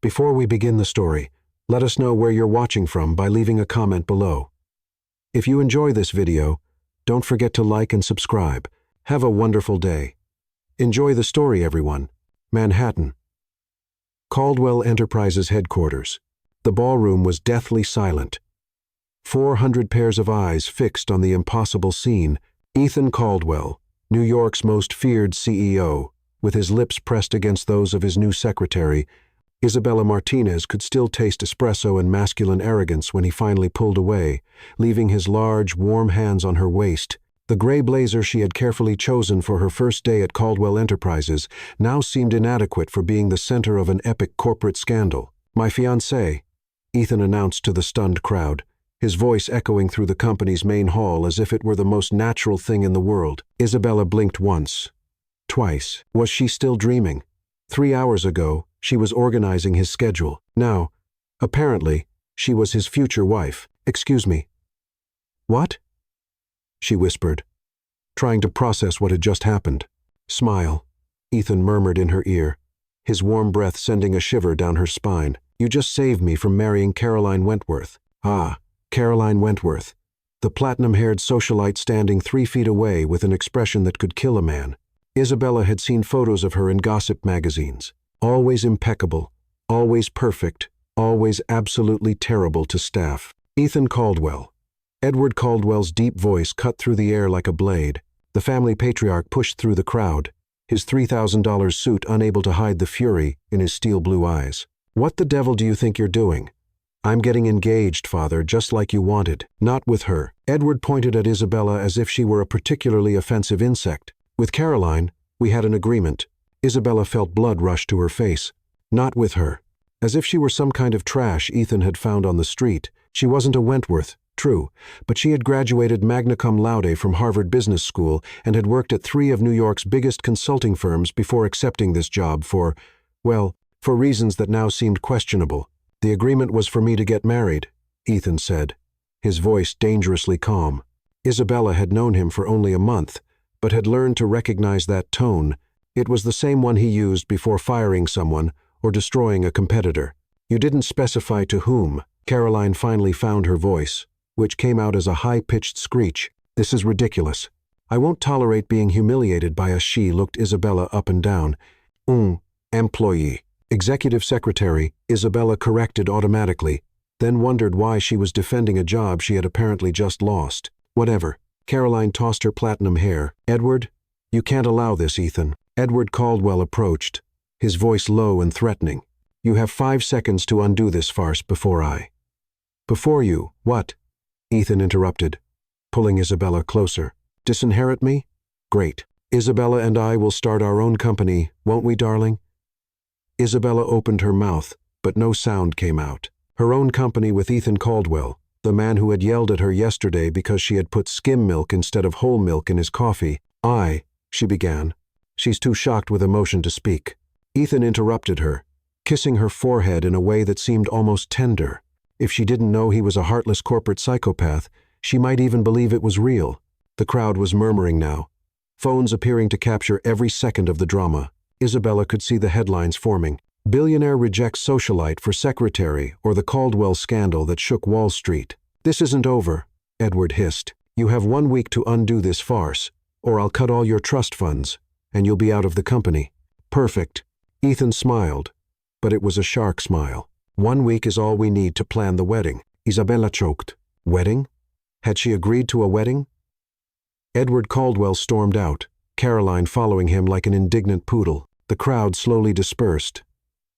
Before we begin the story, let us know where you're watching from by leaving a comment below. If you enjoy this video, don't forget to like and subscribe. Have a wonderful day. Enjoy the story, everyone. Manhattan. Caldwell Enterprises headquarters. The ballroom was deathly silent. 400 pairs of eyes fixed on the impossible scene. Ethan Caldwell, New York's most feared CEO, with his lips pressed against those of his new secretary, Isabella Martinez could still taste espresso and masculine arrogance when he finally pulled away, leaving his large, warm hands on her waist. The gray blazer she had carefully chosen for her first day at Caldwell Enterprises now seemed inadequate for being the center of an epic corporate scandal. "My fiancée," Ethan announced to the stunned crowd, his voice echoing through the company's main hall as if it were the most natural thing in the world. Isabella blinked once, twice. Was she still dreaming? 3 hours ago, she was organizing his schedule. Now, apparently, she was his future wife. "Excuse me." "What?" she whispered, trying to process what had just happened. "Smile," Ethan murmured in her ear, his warm breath sending a shiver down her spine. "You just saved me from marrying Caroline Wentworth." Ah, Caroline Wentworth, the platinum-haired socialite standing 3 feet away with an expression that could kill a man. Isabella had seen photos of her in gossip magazines. Always impeccable, always perfect, always absolutely terrible to staff. Ethan Caldwell. Edward Caldwell's deep voice cut through the air like a blade. The family patriarch pushed through the crowd, his $3,000 suit unable to hide the fury in his steel blue eyes. "What the devil do you think you're doing?" "I'm getting engaged, father, just like you wanted." "Not with her." Edward pointed at Isabella as if she were a particularly offensive insect. "With Caroline, we had an agreement." Isabella felt blood rush to her face. "Not with her." As if she were some kind of trash Ethan had found on the street. She wasn't a Wentworth, true, but she had graduated magna cum laude from Harvard Business School and had worked at 3 of New York's biggest consulting firms before accepting this job for reasons that now seemed questionable. "The agreement was for me to get married," Ethan said, his voice dangerously calm. Isabella had known him for only a month, but had learned to recognize that tone. It was the same one he used before firing someone or destroying a competitor. "You didn't specify to whom." Caroline finally found her voice, which came out as a high-pitched screech. "This is ridiculous. I won't tolerate being humiliated by a she." Looked Isabella up and down. Employee." Executive secretary, Isabella corrected automatically, then wondered why she was defending a job she had apparently just lost. "Whatever." Caroline tossed her platinum hair. "Edward, you can't allow this, Ethan." Edward Caldwell approached, his voice low and threatening. "You have 5 seconds to undo this farce before I." "Before you, what?" Ethan interrupted, pulling Isabella closer. "Disinherit me? Great. Isabella and I will start our own company, won't we, darling?" Isabella opened her mouth, but no sound came out. Her own company with Ethan Caldwell, the man who had yelled at her yesterday because she had put skim milk instead of whole milk in his coffee. She began. She's too shocked with emotion to speak. Ethan interrupted her, kissing her forehead in a way that seemed almost tender. If she didn't know he was a heartless corporate psychopath, she might even believe it was real. The crowd was murmuring now, phones appearing to capture every second of the drama. Isabella could see the headlines forming. "Billionaire rejects socialite for secretary," or "The Caldwell scandal that shook Wall Street." "This isn't over," Edward hissed. "You have 1 week to undo this farce, or I'll cut all your trust funds, and you'll be out of the company." "Perfect." Ethan smiled, but it was a shark smile. 1 week is all we need to plan the wedding." Isabella choked. Wedding? Had she agreed to a wedding? Edward Caldwell stormed out, Caroline following him like an indignant poodle. The crowd slowly dispersed,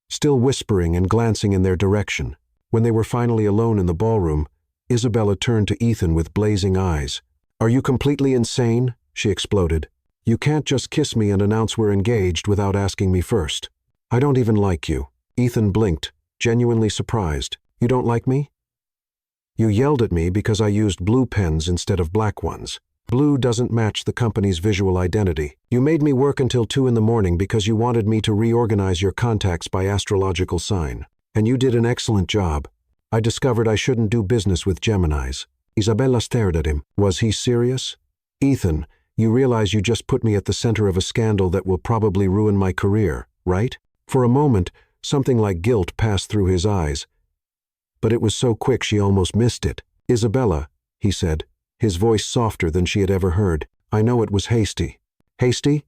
still whispering and glancing in their direction. When they were finally alone in the ballroom, Isabella turned to Ethan with blazing eyes. "Are you completely insane?" she exploded. "You can't just kiss me and announce we're engaged without asking me first. I don't even like you." Ethan blinked, genuinely surprised. "You don't like me?" "You yelled at me because I used blue pens instead of black ones. Blue doesn't match the company's visual identity. You made me work until 2 in the morning because you wanted me to reorganize your contacts by astrological sign. And you did an excellent job. I discovered I shouldn't do business with Geminis." Isabella stared at him. Was he serious? "Ethan, you realize you just put me at the center of a scandal that will probably ruin my career, right?" For a moment, Something like guilt passed through his eyes, but it was so quick she almost missed it. "Isabella," he said, his voice softer than she had ever heard. "I know it was hasty." "Hasty?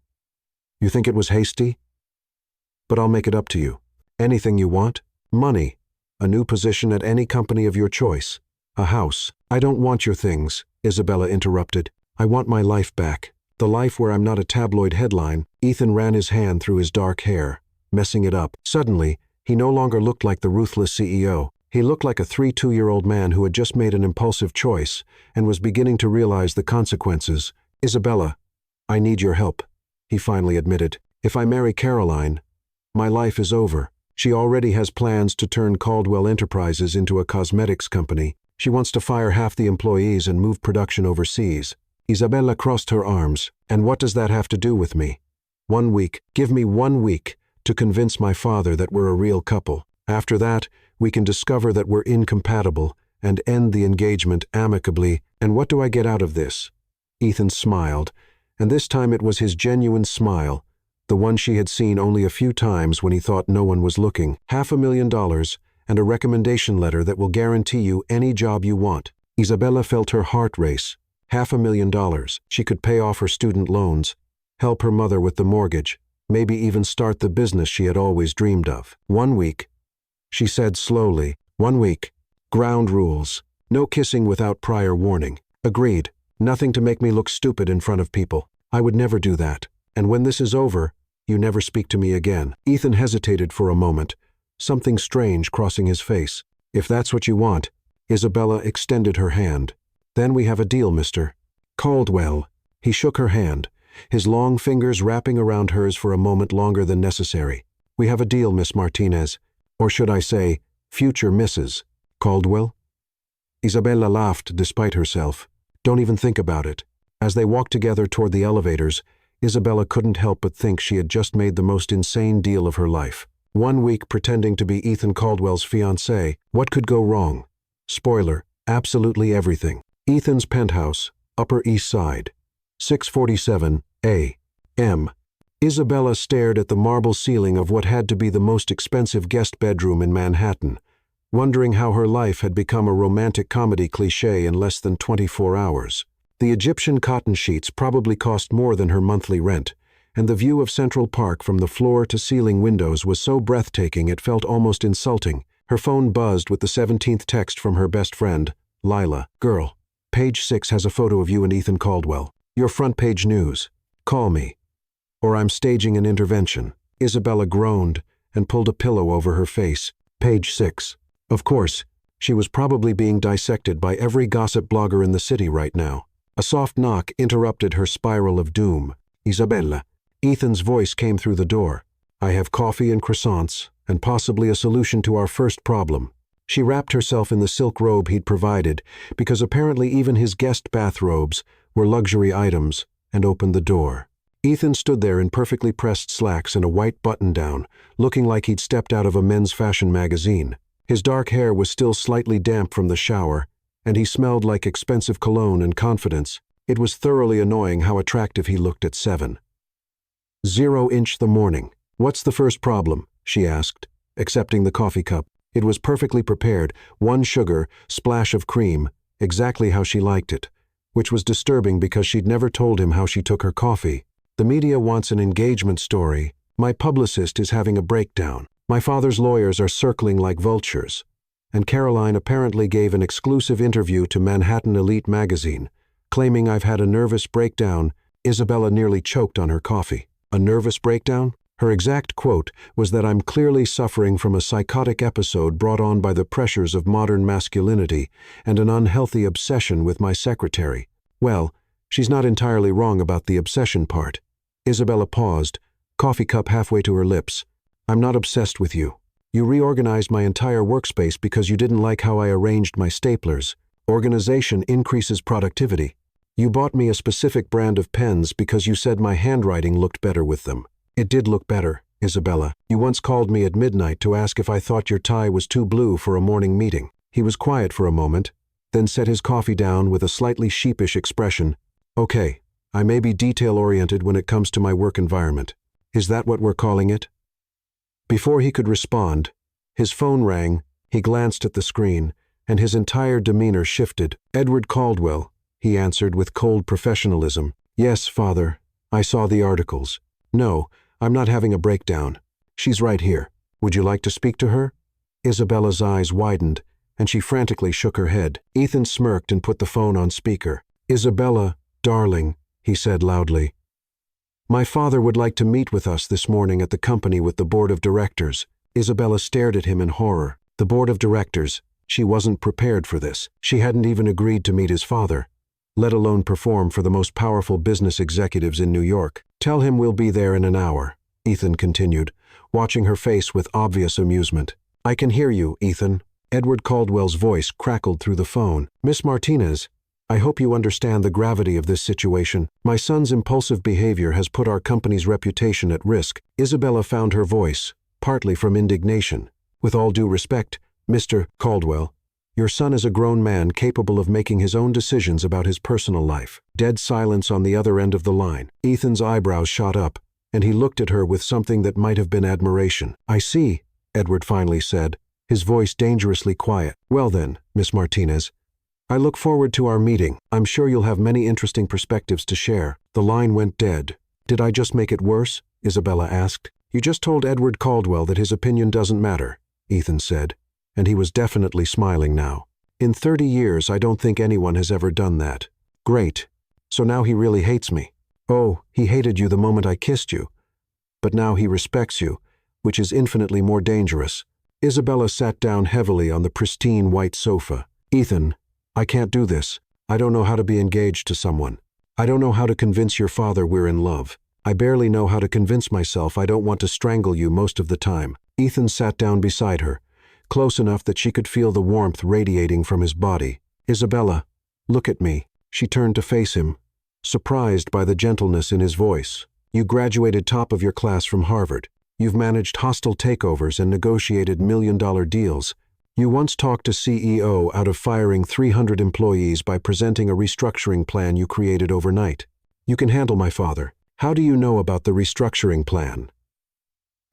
You think it was hasty? But I'll make it up to you. Anything you want? Money. A new position at any company of your choice. A house." "I don't want your things," Isabella interrupted. "I want my life back. The life where I'm not a tabloid headline." Ethan ran his hand through his dark hair, messing it up. Suddenly, he no longer looked like the ruthless CEO. He looked like a 32-year-old man who had just made an impulsive choice and was beginning to realize the consequences. "Isabella, I need your help," he finally admitted. "If I marry Caroline, my life is over. She already has plans to turn Caldwell Enterprises into a cosmetics company. She wants to fire half the employees and move production overseas." Isabella crossed her arms. "And what does that have to do with me? 1 week. Give me 1 week to convince my father that we're a real couple. After that, we can discover that we're incompatible and end the engagement amicably. And what do I get out of this?" Ethan smiled, and this time it was his genuine smile, the one she had seen only a few times when he thought no one was looking. $500,000 and a recommendation letter that will guarantee you any job you want. Isabella felt her heart race. $500,000. She could pay off her student loans, help her mother with the mortgage, maybe even start the business she had always dreamed of. 1 week, she said slowly. 1 week. Ground rules. No kissing without prior warning. Agreed. Nothing to make me look stupid in front of people. I would never do that. And when this is over, you never speak to me again. Ethan hesitated for a moment, something strange crossing his face. "If that's what you want," Isabella extended her hand. "Then we have a deal, Mr. Caldwell." He shook her hand, his long fingers wrapping around hers for a moment longer than necessary. "We have a deal, Miss Martinez. Or should I say, future Mrs. Caldwell?" Isabella laughed despite herself. "Don't even think about it." As they walked together toward the elevators, Isabella couldn't help but think she had just made the most insane deal of her life. 1 week pretending to be Ethan Caldwell's fiancée. What could go wrong? Spoiler, absolutely everything. Ethan's penthouse, Upper East Side, 6:47 a.m. Isabella stared at the marble ceiling of what had to be the most expensive guest bedroom in Manhattan, wondering how her life had become a romantic comedy cliché in less than 24 hours. The Egyptian cotton sheets probably cost more than her monthly rent, and the view of Central Park from the floor-to-ceiling windows was so breathtaking it felt almost insulting. Her phone buzzed with the 17th text from her best friend, Lila. "Girl, page 6 has a photo of you and Ethan Caldwell. Your front page news. Call me, or I'm staging an intervention." Isabella groaned and pulled a pillow over her face. Page 6. Of course, she was probably being dissected by every gossip blogger in the city right now. A soft knock interrupted her spiral of doom. "Isabella." Ethan's voice came through the door. "I have coffee and croissants, and possibly a solution to our first problem." She wrapped herself in the silk robe he'd provided, because apparently even his guest bathrobes were luxury items, and opened the door. Ethan stood there in perfectly pressed slacks and a white button-down, looking like he'd stepped out of a men's fashion magazine. His dark hair was still slightly damp from the shower, and he smelled like expensive cologne and confidence. It was thoroughly annoying how attractive he looked at 7:00 the morning. "What's the first problem?" she asked, accepting the coffee cup. It was perfectly prepared, 1 sugar, splash of cream, exactly how she liked it, which was disturbing because she'd never told him how she took her coffee. "The media wants an engagement story. My publicist is having a breakdown. My father's lawyers are circling like vultures. And Caroline apparently gave an exclusive interview to Manhattan Elite magazine, claiming I've had a nervous breakdown." Isabella nearly choked on her coffee. "A nervous breakdown?" Her exact quote was that "I'm clearly suffering from a psychotic episode brought on by the pressures of modern masculinity and an unhealthy obsession with my secretary." Well, she's not entirely wrong about the obsession part. Isabella paused, coffee cup halfway to her lips. "I'm not obsessed with you. You reorganized my entire workspace because you didn't like how I arranged my staplers. Organization increases productivity. You bought me a specific brand of pens because you said my handwriting looked better with them. It did look better, Isabella. You once called me at midnight to ask if I thought your tie was too blue for a morning meeting." He was quiet for a moment, then set his coffee down with a slightly sheepish expression. "Okay, I may be detail-oriented when it comes to my work environment. Is that what we're calling it?" Before he could respond, his phone rang, he glanced at the screen, and his entire demeanor shifted. "Edward Caldwell," he answered with cold professionalism. "Yes, Father, I saw the articles. No, I'm not having a breakdown. She's right here. Would you like to speak to her?" Isabella's eyes widened, and she frantically shook her head. Ethan smirked and put the phone on speaker. "Isabella, darling," he said loudly. "My father would like to meet with us this morning at the company with the board of directors." Isabella stared at him in horror. The board of directors. She wasn't prepared for this. She hadn't even agreed to meet his father, let alone perform for the most powerful business executives in New York. "Tell him we'll be there in an hour," Ethan continued, watching her face with obvious amusement. "I can hear you, Ethan." Edward Caldwell's voice crackled through the phone. "Miss Martinez, I hope you understand the gravity of this situation. My son's impulsive behavior has put our company's reputation at risk." Isabella found her voice, partly from indignation. "With all due respect, Mr. Caldwell, your son is a grown man capable of making his own decisions about his personal life." Dead silence on the other end of the line. Ethan's eyebrows shot up, and he looked at her with something that might have been admiration. "I see," Edward finally said, his voice dangerously quiet. "Well then, Miss Martinez, I look forward to our meeting. I'm sure you'll have many interesting perspectives to share." The line went dead. "Did I just make it worse?" Isabella asked. "You just told Edward Caldwell that his opinion doesn't matter," Ethan said, and he was definitely smiling now. "In 30 years, I don't think anyone has ever done that." "Great. So now he really hates me." "Oh, he hated you the moment I kissed you. But now he respects you, which is infinitely more dangerous." Isabella sat down heavily on the pristine white sofa. "Ethan, I can't do this. I don't know how to be engaged to someone. I don't know how to convince your father we're in love. I barely know how to convince myself I don't want to strangle you most of the time." Ethan sat down beside her, close enough that she could feel the warmth radiating from his body. "Isabella, look at me." She turned to face him, surprised by the gentleness in his voice. "You graduated top of your class from Harvard. You've managed hostile takeovers and negotiated million-dollar deals. You once talked a CEO out of firing 300 employees by presenting a restructuring plan you created overnight. You can handle my father. How do you know about the restructuring plan?"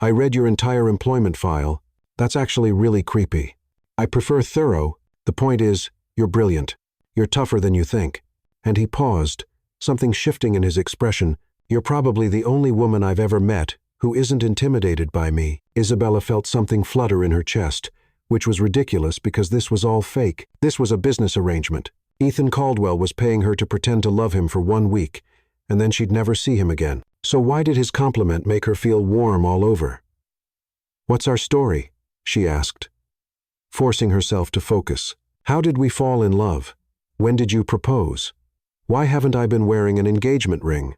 "I read your entire employment file. That's actually really creepy. I prefer thorough. The point is, you're brilliant. You're tougher than you think." And he paused, something shifting in his expression. "You're probably the only woman I've ever met who isn't intimidated by me." Isabella felt something flutter in her chest, which was ridiculous because this was all fake. This was a business arrangement. Ethan Caldwell was paying her to pretend to love him for 1 week, and then she'd never see him again. So why did his compliment make her feel warm all over? "What's our story?" she asked, forcing herself to focus. "How did we fall in love? When did you propose? Why haven't I been wearing an engagement ring?"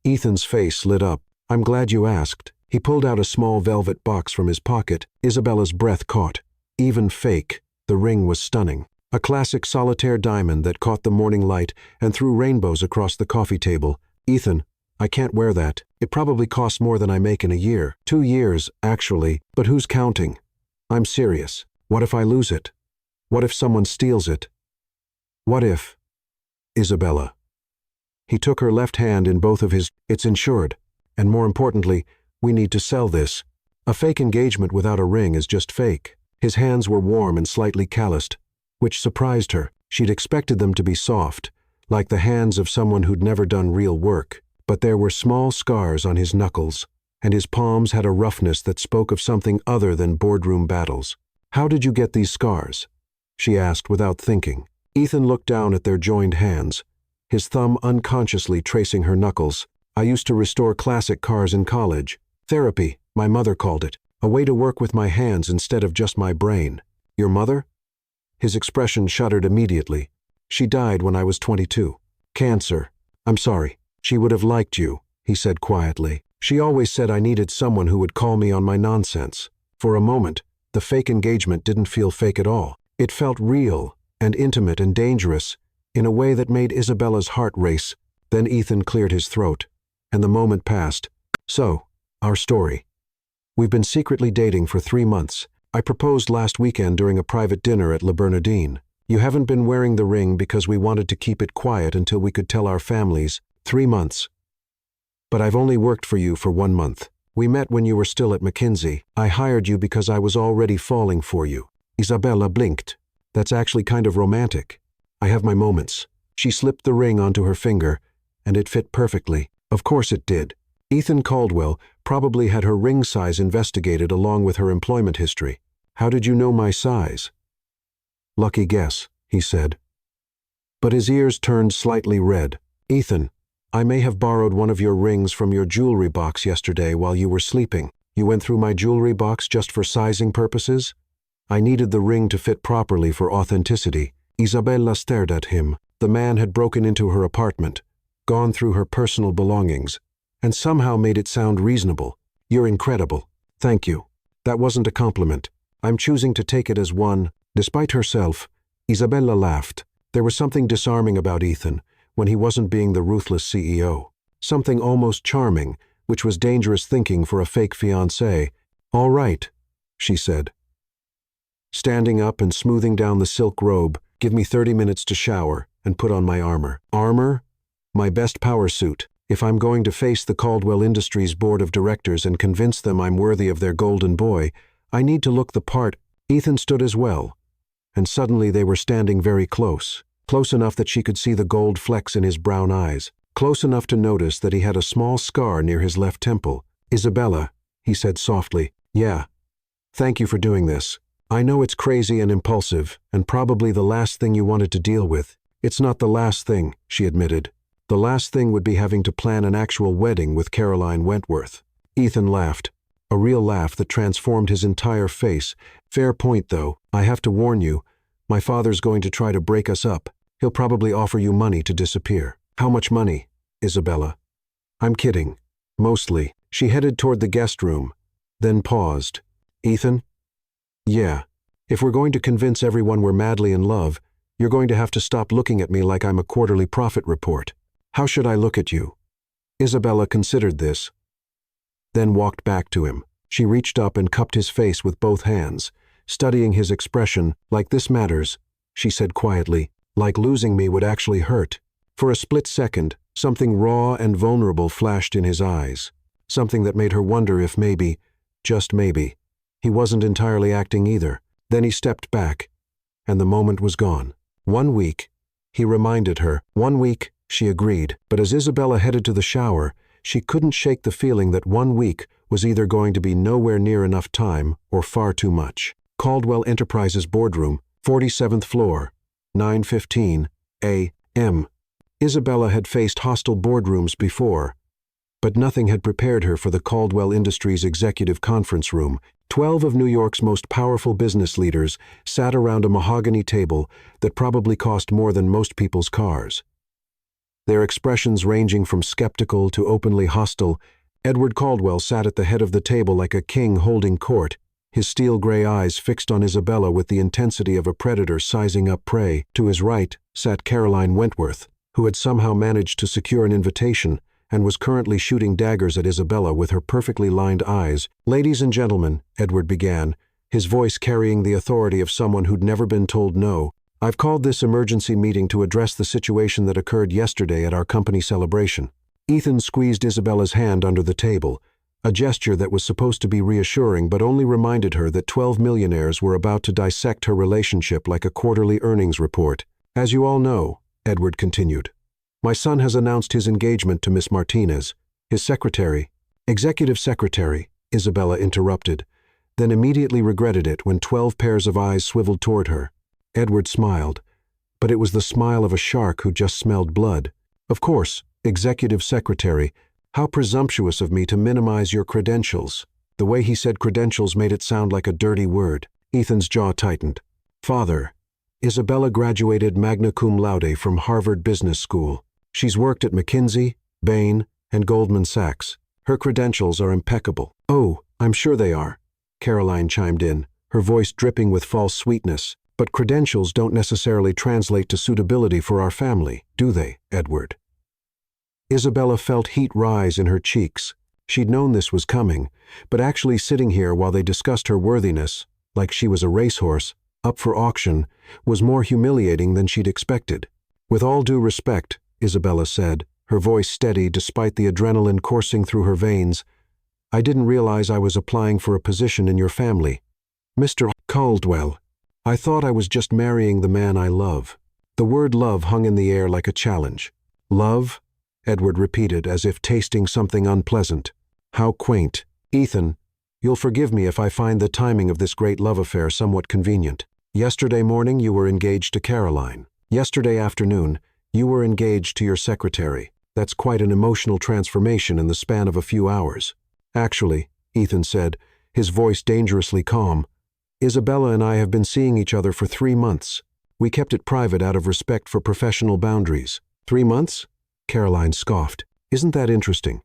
Ethan's face lit up. "I'm glad you asked." He pulled out a small velvet box from his pocket. Isabella's breath caught. Even fake, the ring was stunning. A classic solitaire diamond that caught the morning light and threw rainbows across the coffee table. "Ethan, I can't wear that. It probably costs more than I make in a year. 2 years, actually, but who's counting? I'm serious. What if I lose it? What if someone steals it? What if—" "Isabella." He took her left hand in both of his. "It's insured. And more importantly, we need to sell this. A fake engagement without a ring is just fake." His hands were warm and slightly calloused, which surprised her. She'd expected them to be soft, like the hands of someone who'd never done real work. But there were small scars on his knuckles, and his palms had a roughness that spoke of something other than boardroom battles. "How did you get these scars?" she asked without thinking. Ethan looked down at their joined hands, his thumb unconsciously tracing her knuckles. "I used to restore classic cars in college. Therapy, my mother called it. A way to work with my hands instead of just my brain." "Your mother?" His expression shuddered immediately. "She died when I was 22. Cancer. I'm sorry. She would have liked you," he said quietly. "She always said I needed someone who would call me on my nonsense." For a moment, the fake engagement didn't feel fake at all. It felt real and intimate and dangerous in a way that made Isabella's heart race. Then Ethan cleared his throat, and the moment passed. "So, our story. We've been secretly dating for 3 months. I proposed last weekend during a private dinner at Le Bernardin. You haven't been wearing the ring because we wanted to keep it quiet until we could tell our families. 3 months. But I've only worked for you for 1 month. We met when you were still at McKinsey. I hired you because I was already falling for you. Isabella blinked. That's actually kind of romantic. I have my moments. She slipped the ring onto her finger, and it fit perfectly. Of course it did. Ethan Caldwell probably had her ring size investigated along with her employment history. How did you know my size? Lucky guess, he said. But his ears turned slightly red. Ethan, I may have borrowed one of your rings from your jewelry box yesterday while you were sleeping. You went through my jewelry box just for sizing purposes? I needed the ring to fit properly for authenticity. Isabella stared at him. The man had broken into her apartment, gone through her personal belongings, and somehow made it sound reasonable. You're incredible. Thank you. That wasn't a compliment. I'm choosing to take it as one. Despite herself, Isabella laughed. There was something disarming about Ethan when he wasn't being the ruthless CEO. Something almost charming, which was dangerous thinking for a fake fiancé. All right, she said. Standing up and smoothing down the silk robe, give me 30 minutes to shower and put on my armor. Armor? My best power suit. If I'm going to face the Caldwell Industries board of directors and convince them I'm worthy of their golden boy, I need to look the part. Ethan stood as well, and suddenly they were standing very close. Close enough that she could see the gold flecks in his brown eyes. Close enough to notice that he had a small scar near his left temple. Isabella, he said softly. Yeah. Thank you for doing this. I know it's crazy and impulsive, and probably the last thing you wanted to deal with. It's not the last thing, she admitted. The last thing would be having to plan an actual wedding with Caroline Wentworth. Ethan laughed, a real laugh that transformed his entire face. Fair point, though. I have to warn you, my father's going to try to break us up. He'll probably offer you money to disappear. How much money, Isabella? I'm kidding. Mostly. She headed toward the guest room, then paused. Ethan? Yeah. If we're going to convince everyone we're madly in love, you're going to have to stop looking at me like I'm a quarterly profit report. How should I look at you? Isabella considered this, then walked back to him. She reached up and cupped his face with both hands, studying his expression. Like this matters, she said quietly. Like losing me would actually hurt. For a split second, something raw and vulnerable flashed in his eyes, something that made her wonder if maybe, just maybe, he wasn't entirely acting either. Then he stepped back, and the moment was gone. 1 week, he reminded her. 1 week, she agreed, but as Isabella headed to the shower, she couldn't shake the feeling that 1 week was either going to be nowhere near enough time or far too much. Caldwell Enterprises Boardroom, 47th floor, 9:15 a.m. Isabella had faced hostile boardrooms before, but nothing had prepared her for the Caldwell Industries Executive Conference Room. 12 of New York's most powerful business leaders sat around a mahogany table that probably cost more than most people's cars. Their expressions ranging from skeptical to openly hostile, Edward Caldwell sat at the head of the table like a king holding court, his steel-gray eyes fixed on Isabella with the intensity of a predator sizing up prey. To his right sat Caroline Wentworth, who had somehow managed to secure an invitation and was currently shooting daggers at Isabella with her perfectly lined eyes. Ladies and gentlemen, Edward began, his voice carrying the authority of someone who'd never been told no. I've called this emergency meeting to address the situation that occurred yesterday at our company celebration. Ethan squeezed Isabella's hand under the table, a gesture that was supposed to be reassuring but only reminded her that 12 millionaires were about to dissect her relationship like a quarterly earnings report. As you all know, Edward continued, my son has announced his engagement to Miss Martinez. His secretary, executive secretary, Isabella interrupted, then immediately regretted it when 12 pairs of eyes swiveled toward her. Edward smiled, but it was the smile of a shark who just smelled blood. Of course, executive secretary, how presumptuous of me to minimize your credentials. The way he said credentials made it sound like a dirty word. Ethan's jaw tightened. Father, Isabella graduated magna cum laude from Harvard Business School. She's worked at McKinsey, Bain, and Goldman Sachs. Her credentials are impeccable. Oh, I'm sure they are, Caroline chimed in, her voice dripping with false sweetness. But credentials don't necessarily translate to suitability for our family, do they, Edward? Isabella felt heat rise in her cheeks. She'd known this was coming, but actually sitting here while they discussed her worthiness, like she was a racehorse, up for auction, was more humiliating than she'd expected. With all due respect, Isabella said, her voice steady despite the adrenaline coursing through her veins, I didn't realize I was applying for a position in your family. Mr. Caldwell, I thought I was just marrying the man I love." The word love hung in the air like a challenge. "Love?" Edward repeated, as if tasting something unpleasant. "How quaint. Ethan, you'll forgive me if I find the timing of this great love affair somewhat convenient. Yesterday morning you were engaged to Caroline. Yesterday afternoon, you were engaged to your secretary. That's quite an emotional transformation in the span of a few hours." "Actually," Ethan said, his voice dangerously calm, "Isabella and I have been seeing each other for 3 months. We kept it private out of respect for professional boundaries." 3 months? Caroline scoffed. "Isn't that interesting?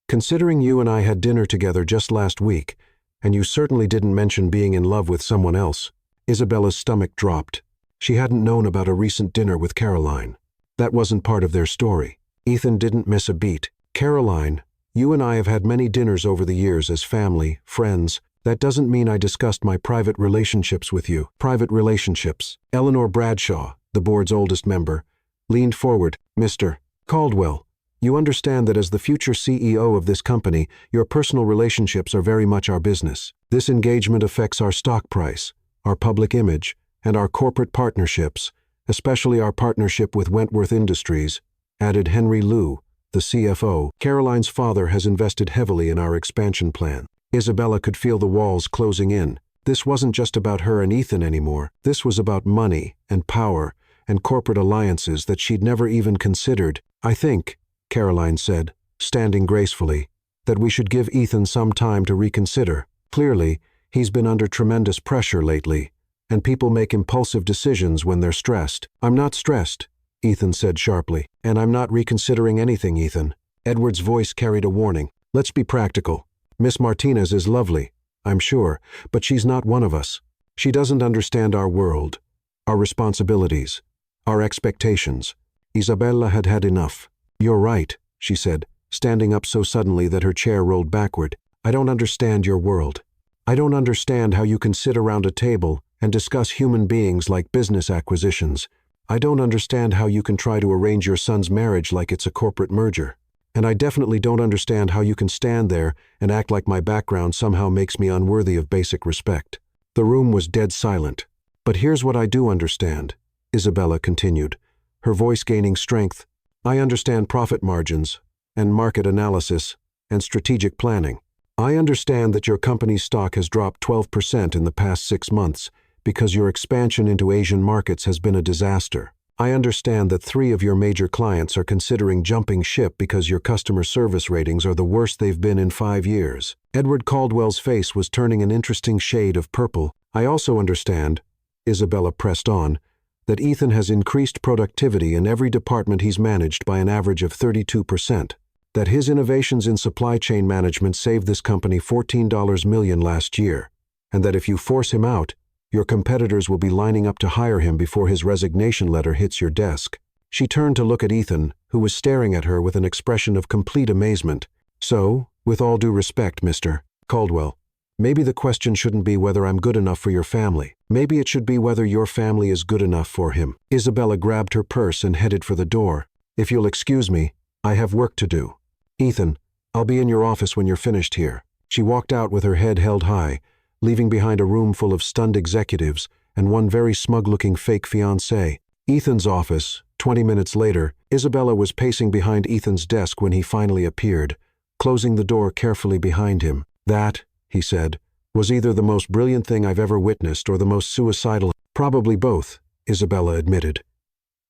Considering you and I had dinner together just last week, and you certainly didn't mention being in love with someone else." Isabella's stomach dropped. She hadn't known about a recent dinner with Caroline. That wasn't part of their story. Ethan didn't miss a beat. "Caroline, you and I have had many dinners over the years as family, friends. That doesn't mean I discussed my private relationships with you." "Private relationships." Eleanor Bradshaw, the board's oldest member, leaned forward. "Mr. Caldwell, you understand that as the future CEO of this company, your personal relationships are very much our business. This engagement affects our stock price, our public image, and our corporate partnerships, especially our partnership with Wentworth Industries," added Henry Liu, the CFO. "Caroline's father has invested heavily in our expansion plan." Isabella could feel the walls closing in. This wasn't just about her and Ethan anymore. This was about money and power and corporate alliances that she'd never even considered. "I think," Caroline said, standing gracefully, "that we should give Ethan some time to reconsider. Clearly, he's been under tremendous pressure lately, and people make impulsive decisions when they're stressed." "I'm not stressed," Ethan said sharply. "And I'm not reconsidering anything, Ethan." Edward's voice carried a warning. "Let's be practical. Miss Martinez is lovely, I'm sure, but she's not one of us. She doesn't understand our world, our responsibilities, our expectations." Isabella had had enough. "You're right," she said, standing up so suddenly that her chair rolled backward. "I don't understand your world. I don't understand how you can sit around a table and discuss human beings like business acquisitions. I don't understand how you can try to arrange your son's marriage like it's a corporate merger. And I definitely don't understand how you can stand there and act like my background somehow makes me unworthy of basic respect." The room was dead silent. "But here's what I do understand," Isabella continued, her voice gaining strength. "I understand profit margins, and market analysis, and strategic planning. I understand that your company's stock has dropped 12% in the past 6 months because your expansion into Asian markets has been a disaster. I understand that 3 of your major clients are considering jumping ship because your customer service ratings are the worst they've been in 5 years." Edward Caldwell's face was turning an interesting shade of purple. "I also understand," Isabella pressed on, "that Ethan has increased productivity in every department he's managed by an average of 32%, that his innovations in supply chain management saved this company $14 million last year, and that if you force him out, your competitors will be lining up to hire him before his resignation letter hits your desk." She turned to look at Ethan, who was staring at her with an expression of complete amazement. "So, with all due respect, Mr. Caldwell, maybe the question shouldn't be whether I'm good enough for your family. Maybe it should be whether your family is good enough for him." Isabella grabbed her purse and headed for the door. "If you'll excuse me, I have work to do. Ethan, I'll be in your office when you're finished here." She walked out with her head held high, leaving behind a room full of stunned executives and one very smug-looking fake fiancé. Ethan's office. 20 minutes later, Isabella was pacing behind Ethan's desk when he finally appeared, closing the door carefully behind him. "That," he said, "was either the most brilliant thing I've ever witnessed or the most suicidal." "Probably both," Isabella admitted.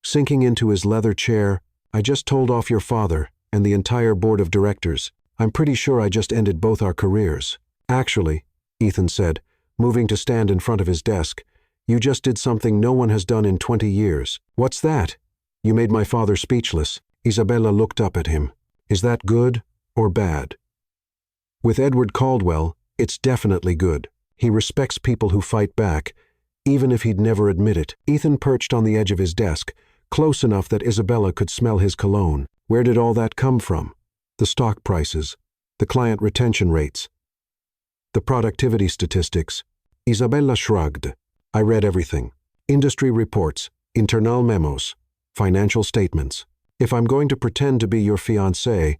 Sinking into his leather chair, "I just told off your father and the entire board of directors. I'm pretty sure I just ended both our careers." "Actually," Ethan said, moving to stand in front of his desk, "you just did something no one has done in 20 years. "What's that?" "You made my father speechless." Isabella looked up at him. "Is that good or bad?" "With Edward Caldwell, it's definitely good. He respects people who fight back, even if he'd never admit it." Ethan perched on the edge of his desk, close enough that Isabella could smell his cologne. "Where did all that come from?" "The stock prices, the client retention rates, the productivity statistics." Isabella shrugged. "I read everything. Industry reports, internal memos, financial statements. If I'm going to pretend to be your fiancé,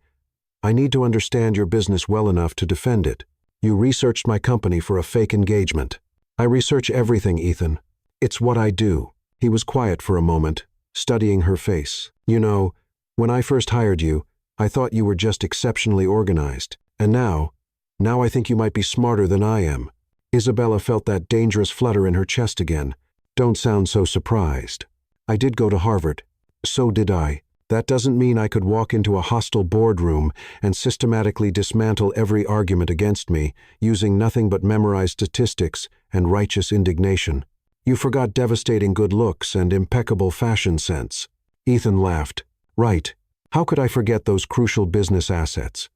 I need to understand your business well enough to defend it. You researched my company for a fake engagement. I research everything, Ethan. It's what I do. He was quiet for a moment, studying her face. You know, when I first hired you, I thought you were just exceptionally organized. And now I think you might be smarter than I am. Isabella felt that dangerous flutter in her chest again. Don't sound so surprised. I did go to Harvard. So did I. That doesn't mean I could walk into a hostile boardroom and systematically dismantle every argument against me, using nothing but memorized statistics and righteous indignation. You forgot devastating good looks and impeccable fashion sense. Ethan laughed. Right. How could I forget those crucial business assets?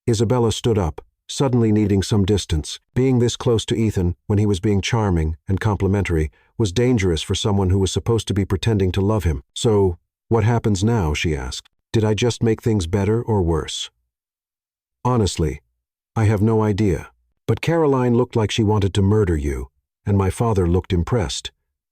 Isabella stood up, suddenly needing some distance. Being this close to Ethan when he was being charming and complimentary was dangerous for someone who was supposed to be pretending to love him. So, what happens now, she asked. Did I just make things better or worse? Honestly, I have no idea. But Caroline looked like she wanted to murder you, and my father looked impressed,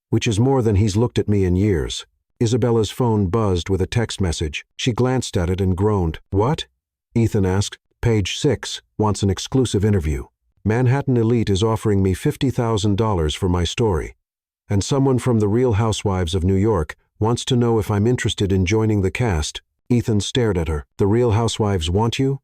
which is more than he's looked at me in years. Isabella's phone buzzed with a text message. She glanced at it and groaned. What? Ethan asked. Page 6 wants an exclusive interview. Manhattan Elite is offering me $50,000 for my story. And someone from the Real Housewives of New York wants to know if I'm interested in joining the cast. Ethan stared at her. The Real Housewives want you?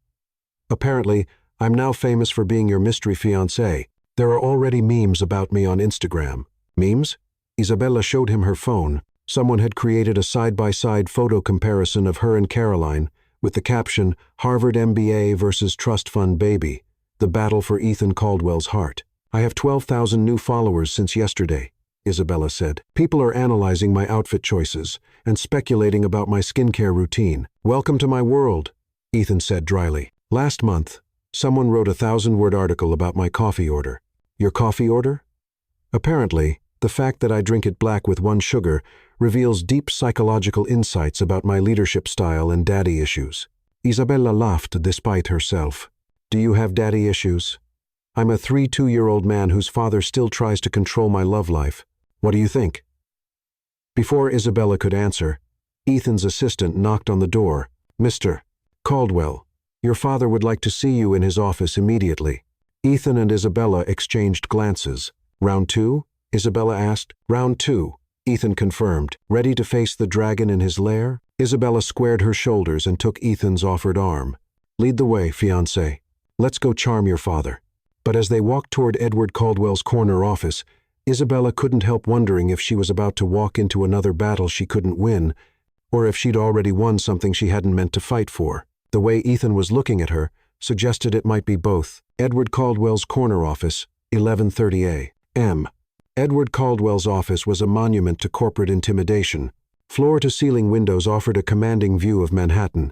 Apparently, I'm now famous for being your mystery fiancé. There are already memes about me on Instagram. Memes? Isabella showed him her phone. Someone had created a side-by-side photo comparison of her and Caroline, with the caption, Harvard MBA versus Trust Fund Baby, the battle for Ethan Caldwell's heart. I have 12,000 new followers since yesterday, Isabella said. People are analyzing my outfit choices and speculating about my skincare routine. Welcome to my world, Ethan said dryly. Last month, someone wrote a 1,000-word article about my coffee order. Your coffee order? Apparently, the fact that I drink it black with 1 sugar reveals deep psychological insights about my leadership style and daddy issues. Isabella laughed despite herself. Do you have daddy issues? I'm a 32-year-old man whose father still tries to control my love life. What do you think? Before Isabella could answer, Ethan's assistant knocked on the door. Mr. Caldwell, your father would like to see you in his office immediately. Ethan and Isabella exchanged glances. Round 2? Isabella asked. Round 2, Ethan confirmed. Ready to face the dragon in his lair? Isabella squared her shoulders and took Ethan's offered arm. Lead the way, fiancé. Let's go charm your father. But as they walked toward Edward Caldwell's corner office, Isabella couldn't help wondering if she was about to walk into another battle she couldn't win, or if she'd already won something she hadn't meant to fight for. The way Ethan was looking at her suggested it might be both. Edward Caldwell's corner office, 1130 A.M. Edward Caldwell's office was a monument to corporate intimidation. Floor-to-ceiling windows offered a commanding view of Manhattan,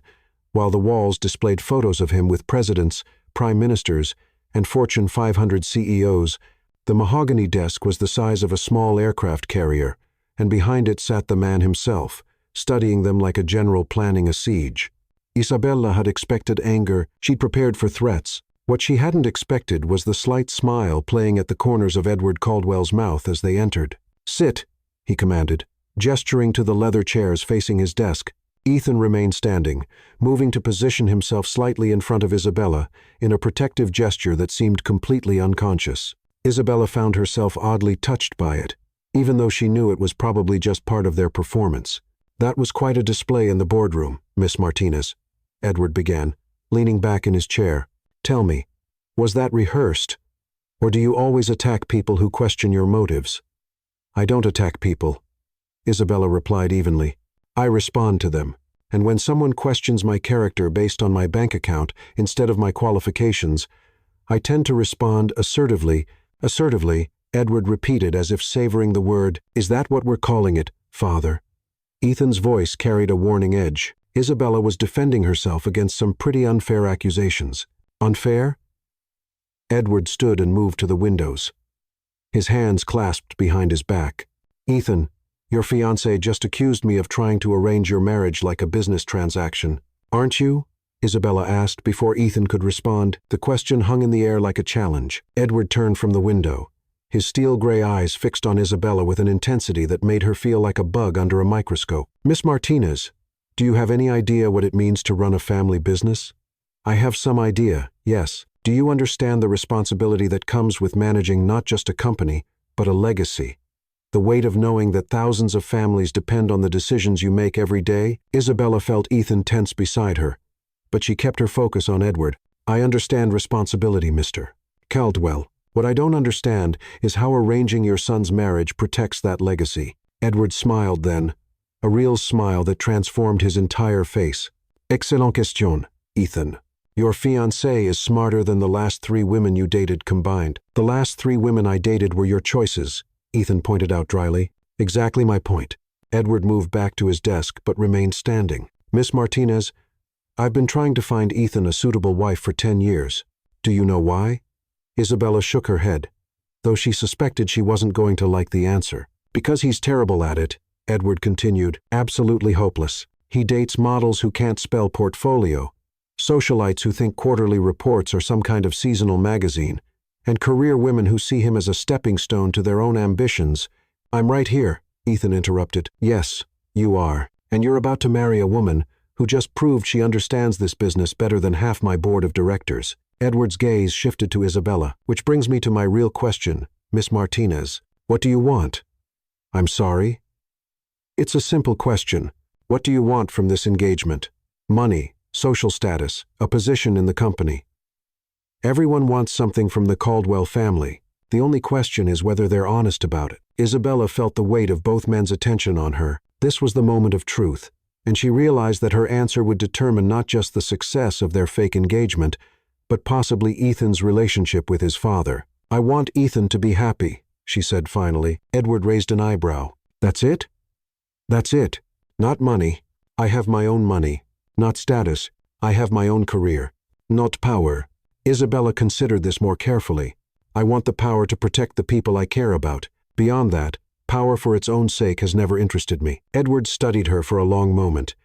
while the walls displayed photos of him with presidents, prime ministers, and Fortune 500 CEOs. The mahogany desk was the size of a small aircraft carrier, and behind it sat the man himself, studying them like a general planning a siege. Isabella had expected anger. She'd prepared for threats. What she hadn't expected was the slight smile playing at the corners of Edward Caldwell's mouth as they entered. Sit, he commanded, gesturing to the leather chairs facing his desk. Ethan remained standing, moving to position himself slightly in front of Isabella in a protective gesture that seemed completely unconscious. Isabella found herself oddly touched by it, even though she knew it was probably just part of their performance. That was quite a display in the boardroom, Miss Martinez, Edward began, leaning back in his chair. Tell me, was that rehearsed? Or do you always attack people who question your motives? I don't attack people, Isabella replied evenly. I respond to them, and when someone questions my character based on my bank account instead of my qualifications, I tend to respond assertively. Assertively, Edward repeated as if savoring the word. Is that what we're calling it, father? Ethan's voice carried a warning edge. Isabella was defending herself against some pretty unfair accusations. Unfair? Edward stood and moved to the windows, his hands clasped behind his back. Ethan, your fiancé just accused me of trying to arrange your marriage like a business transaction. Aren't you? Isabella asked before Ethan could respond. The question hung in the air like a challenge. Edward turned from the window, his steel-gray eyes fixed on Isabella with an intensity that made her feel like a bug under a microscope. Miss Martinez, do you have any idea what it means to run a family business? I have some idea, yes. Do you understand the responsibility that comes with managing not just a company, but a legacy? The weight of knowing that thousands of families depend on the decisions you make every day? Isabella felt Ethan tense beside her, but she kept her focus on Edward. I understand responsibility, Mr. Caldwell. What I don't understand is how arranging your son's marriage protects that legacy. Edward smiled then, a real smile that transformed his entire face. Excellent question, Ethan. Your fiancée is smarter than the last 3 women you dated combined. The last 3 women I dated were your choices, Ethan pointed out dryly. Exactly my point. Edward moved back to his desk but remained standing. Miss Martinez, I've been trying to find Ethan a suitable wife for 10 years. Do you know why? Isabella shook her head, though she suspected she wasn't going to like the answer. Because he's terrible at it, Edward continued, absolutely hopeless. He dates models who can't spell portfolio, socialites who think quarterly reports are some kind of seasonal magazine, and career women who see him as a stepping stone to their own ambitions. I'm right here, Ethan interrupted. Yes, you are. And you're about to marry a woman who just proved she understands this business better than half my board of directors. Edward's gaze shifted to Isabella, which brings me to my real question, Miss Martinez. What do you want? I'm sorry? It's a simple question. What do you want from this engagement? Money, social status, a position in the company. Everyone wants something from the Caldwell family. The only question is whether they're honest about it. Isabella felt the weight of both men's attention on her. This was the moment of truth, and she realized that her answer would determine not just the success of their fake engagement, but possibly Ethan's relationship with his father. I want Ethan to be happy, she said finally. Edward raised an eyebrow. That's it? That's it. Not money. I have my own money. Not status. I have my own career. Not power. Isabella considered this more carefully. I want the power to protect the people I care about. Beyond that, power for its own sake has never interested me. Edward studied her for a long moment,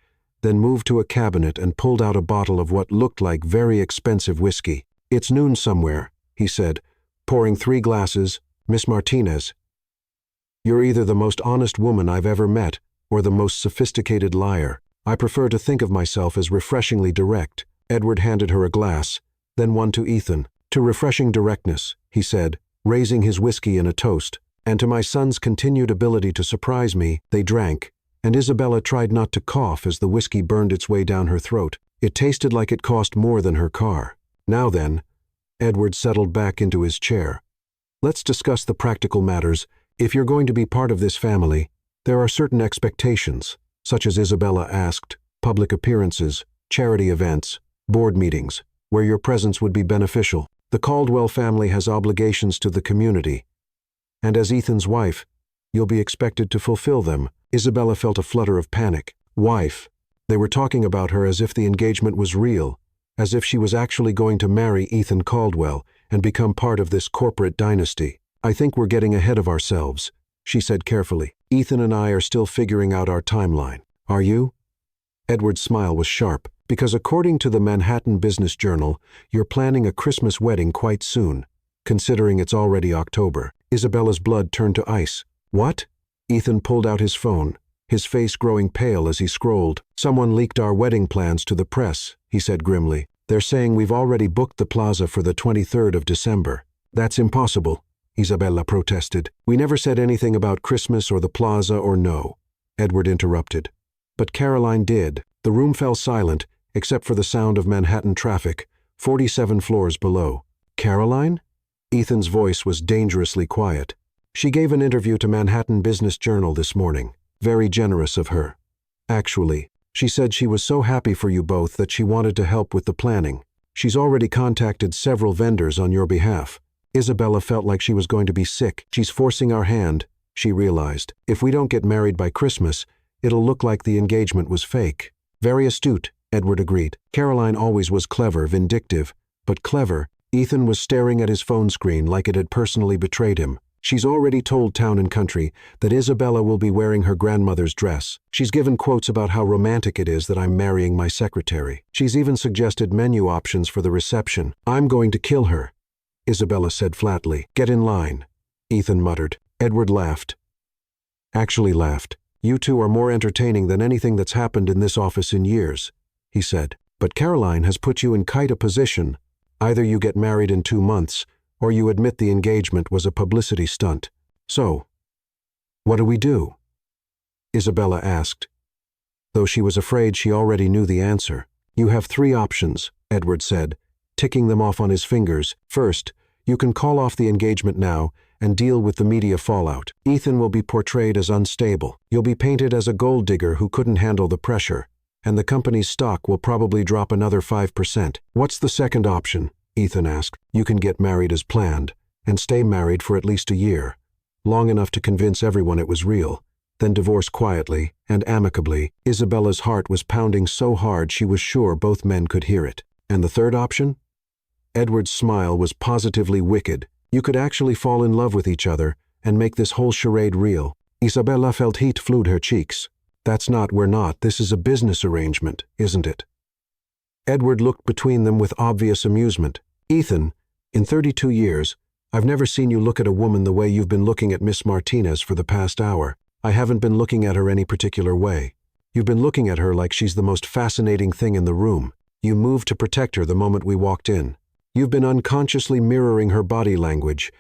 then moved to a cabinet and pulled out a bottle of what looked like very expensive whiskey. It's noon somewhere, he said, pouring 3 glasses. Miss Martinez, you're either the most honest woman I've ever met or the most sophisticated liar. I prefer to think of myself as refreshingly direct. Edward handed her a glass, then one to Ethan. To refreshing directness, he said, raising his whiskey in a toast, and to my son's continued ability to surprise me. They drank, and Isabella tried not to cough as the whiskey burned its way down her throat. It tasted like it cost more than her car. Now then, Edward settled back into his chair. Let's discuss the practical matters. If you're going to be part of this family, there are certain expectations, such as Isabella asked, public appearances, charity events, board meetings, where your presence would be beneficial. The Caldwell family has obligations to the community, and as Ethan's wife, you'll be expected to fulfill them. Isabella felt a flutter of panic. Wife. They were talking about her as if the engagement was real, as if she was actually going to marry Ethan Caldwell and become part of this corporate dynasty. I think we're getting ahead of ourselves, she said carefully. Ethan and I are still figuring out our timeline. Are you? Edward's smile was sharp. Because according to the Manhattan Business Journal, you're planning a Christmas wedding quite soon, considering it's already October. Isabella's blood turned to ice. What? Ethan pulled out his phone, his face growing pale as he scrolled. Someone leaked our wedding plans to the press, he said grimly. They're saying we've already booked the plaza for the 23rd of December. That's impossible, Isabella protested. We never said anything about Christmas or the plaza or no, Edward interrupted. But Caroline did. The room fell silent, except for the sound of Manhattan traffic, 47 floors below. Caroline? Ethan's voice was dangerously quiet. She gave an interview to Manhattan Business Journal this morning. Very generous of her. Actually, she said she was so happy for you both that she wanted to help with the planning. She's already contacted several vendors on your behalf. Isabella felt like she was going to be sick. She's forcing our hand, she realized. If we don't get married by Christmas, it'll look like the engagement was fake. Very astute, Edward agreed. Caroline always was clever, vindictive, but clever. Ethan was staring at his phone screen like it had personally betrayed him. She's already told Town and Country that Isabella will be wearing her grandmother's dress. She's given quotes about how romantic it is that I'm marrying my secretary. She's even suggested menu options for the reception. I'm going to kill her, Isabella said flatly. Get in line, Ethan muttered. Edward laughed. Actually laughed. You two are more entertaining than anything that's happened in this office in years, he said. But Caroline has put you in quite a position. Either you get married in 2 months, or you admit the engagement was a publicity stunt. So, what do we do? Isabella asked, though she was afraid she already knew the answer. You have 3 options, Edward said, ticking them off on his fingers. First, you can call off the engagement now and deal with the media fallout. Ethan will be portrayed as unstable. You'll be painted as a gold digger who couldn't handle the pressure, and the company's stock will probably drop another 5%. What's the second option? Ethan asked. You can get married as planned, and stay married for at least a year, long enough to convince everyone it was real, then divorce quietly and amicably. Isabella's heart was pounding so hard she was sure both men could hear it. And the third option? Edward's smile was positively wicked. You could actually fall in love with each other and make this whole charade real. Isabella felt heat flood her cheeks. That's not, we're not. This is a business arrangement, isn't it? Edward looked between them with obvious amusement. Ethan, in 32 years, I've never seen you look at a woman the way you've been looking at Miss Martinez for the past hour. I haven't been looking at her any particular way. You've been looking at her like she's the most fascinating thing in the room. You moved to protect her the moment we walked in. You've been unconsciously mirroring her body language,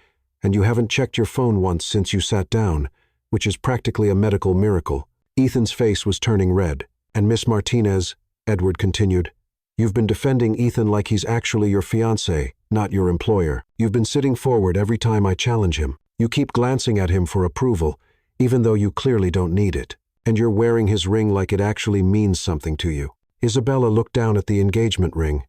and you haven't checked your phone once since you sat down, which is practically a medical miracle. Ethan's face was turning red. And Miss Martinez, Edward continued, you've been defending Ethan like he's actually your fiancé, not your employer. You've been sitting forward every time I challenge him. You keep glancing at him for approval, even though you clearly don't need it. And you're wearing his ring like it actually means something to you. Isabella looked down at the engagement ring,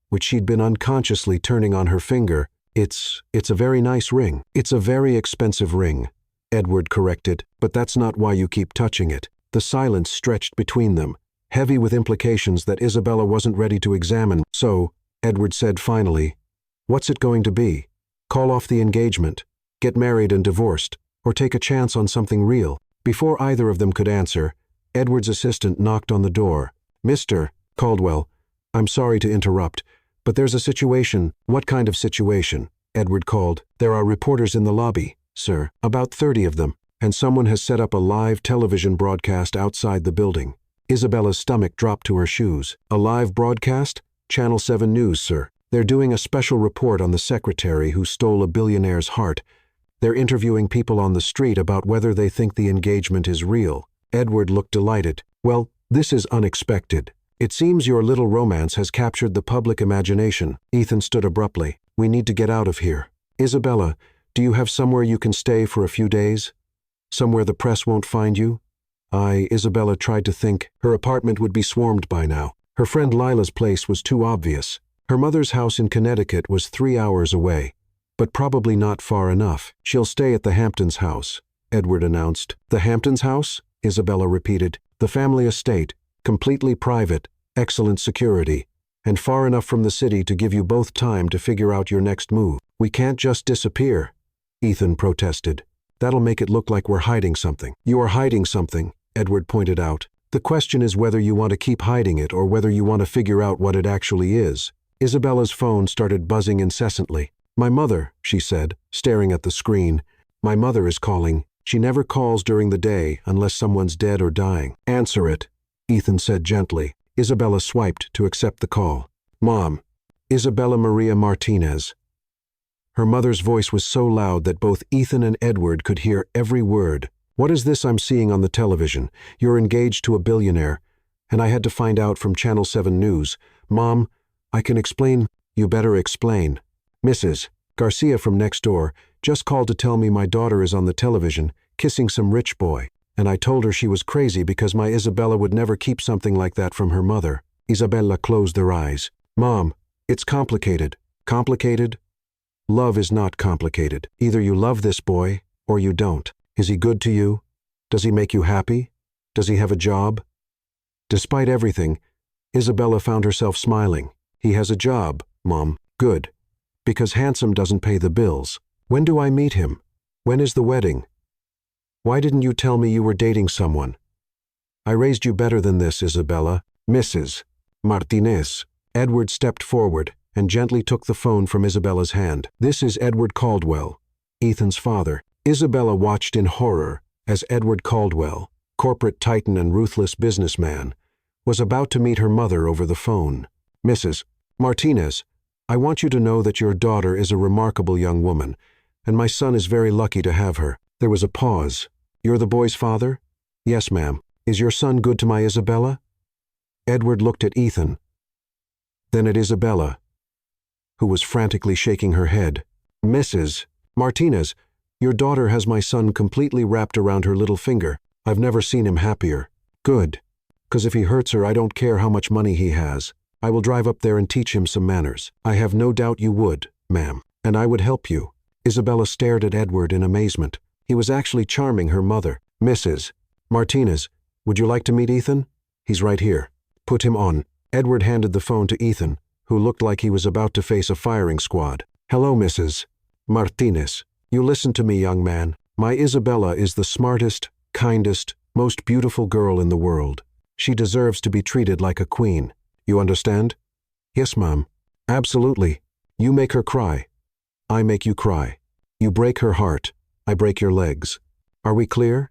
which she'd been unconsciously turning on her finger. It's a very nice ring. It's a very expensive ring, Edward corrected, but that's not why you keep touching it. The silence stretched between them, heavy with implications that Isabella wasn't ready to examine. So, Edward said finally, what's it going to be? Call off the engagement, get married and divorced, or take a chance on something real? Before either of them could answer, Edward's assistant knocked on the door. Mr. Caldwell, I'm sorry to interrupt, but there's a situation. What kind of situation? Edward called. There are reporters in the lobby, sir, about 30 of them, and someone has set up a live television broadcast outside the building. Isabella's stomach dropped to her shoes. A live broadcast? Channel 7 News, sir. They're doing a special report on the secretary who stole a billionaire's heart. They're interviewing people on the street about whether they think the engagement is real. Edward looked delighted. Well, this is unexpected. It seems your little romance has captured the public imagination. Ethan stood abruptly. We need to get out of here. Isabella, do you have somewhere you can stay for a few days? Somewhere the press won't find you? Isabella tried to think. Her apartment would be swarmed by now. Her friend Lila's place was too obvious. Her mother's house in Connecticut was 3 hours away, but probably not far enough. She'll stay at the Hamptons house, Edward announced. The Hamptons house? Isabella repeated. The family estate, completely private, excellent security, and far enough from the city to give you both time to figure out your next move. We can't just disappear, Ethan protested. That'll make it look like we're hiding something. You are hiding something, Edward pointed out. The question is whether you want to keep hiding it or whether you want to figure out what it actually is. Isabella's phone started buzzing incessantly. My mother, she said, staring at the screen. My mother is calling. She never calls during the day unless someone's dead or dying. Answer it, Ethan said gently. Isabella swiped to accept the call. Mom, Isabella Maria Martinez. Her mother's voice was so loud that both Ethan and Edward could hear every word. What is this I'm seeing on the television? You're engaged to a billionaire, and I had to find out from Channel 7 News. Mom, I can explain. You better explain. Mrs. Garcia from next door just called to tell me my daughter is on the television, kissing some rich boy, and I told her she was crazy because my Isabella would never keep something like that from her mother. Isabella closed her eyes. Mom, it's complicated. Complicated? Love is not complicated. Either you love this boy, or you don't. Is he good to you? Does he make you happy? Does he have a job? Despite everything, Isabella found herself smiling. He has a job, Mom. Good. Because handsome doesn't pay the bills. When do I meet him? When is the wedding? Why didn't you tell me you were dating someone? I raised you better than this, Isabella. Mrs. Martinez. Edward stepped forward and gently took the phone from Isabella's hand. This is Edward Caldwell, Ethan's father. Isabella watched in horror as Edward Caldwell, corporate titan and ruthless businessman, was about to meet her mother over the phone. Mrs. Martinez, I want you to know that your daughter is a remarkable young woman, and my son is very lucky to have her. There was a pause. You're the boy's father? Yes, ma'am. Is your son good to my Isabella? Edward looked at Ethan, then at Isabella, who was frantically shaking her head. Mrs. Martinez, your daughter has my son completely wrapped around her little finger. I've never seen him happier. Good. 'Cause if he hurts her, I don't care how much money he has. I will drive up there and teach him some manners. I have no doubt you would, ma'am, and I would help you. Isabella stared at Edward in amazement. He was actually charming her mother. Mrs. Martinez, would you like to meet Ethan? He's right here. Put him on. Edward handed the phone to Ethan, who looked like he was about to face a firing squad. Hello, Mrs. Martinez. You listen to me, young man. My Isabella is the smartest, kindest, most beautiful girl in the world. She deserves to be treated like a queen. You understand? Yes, Mom. Absolutely. You make her cry. I make you cry. You break her heart. I break your legs. Are we clear?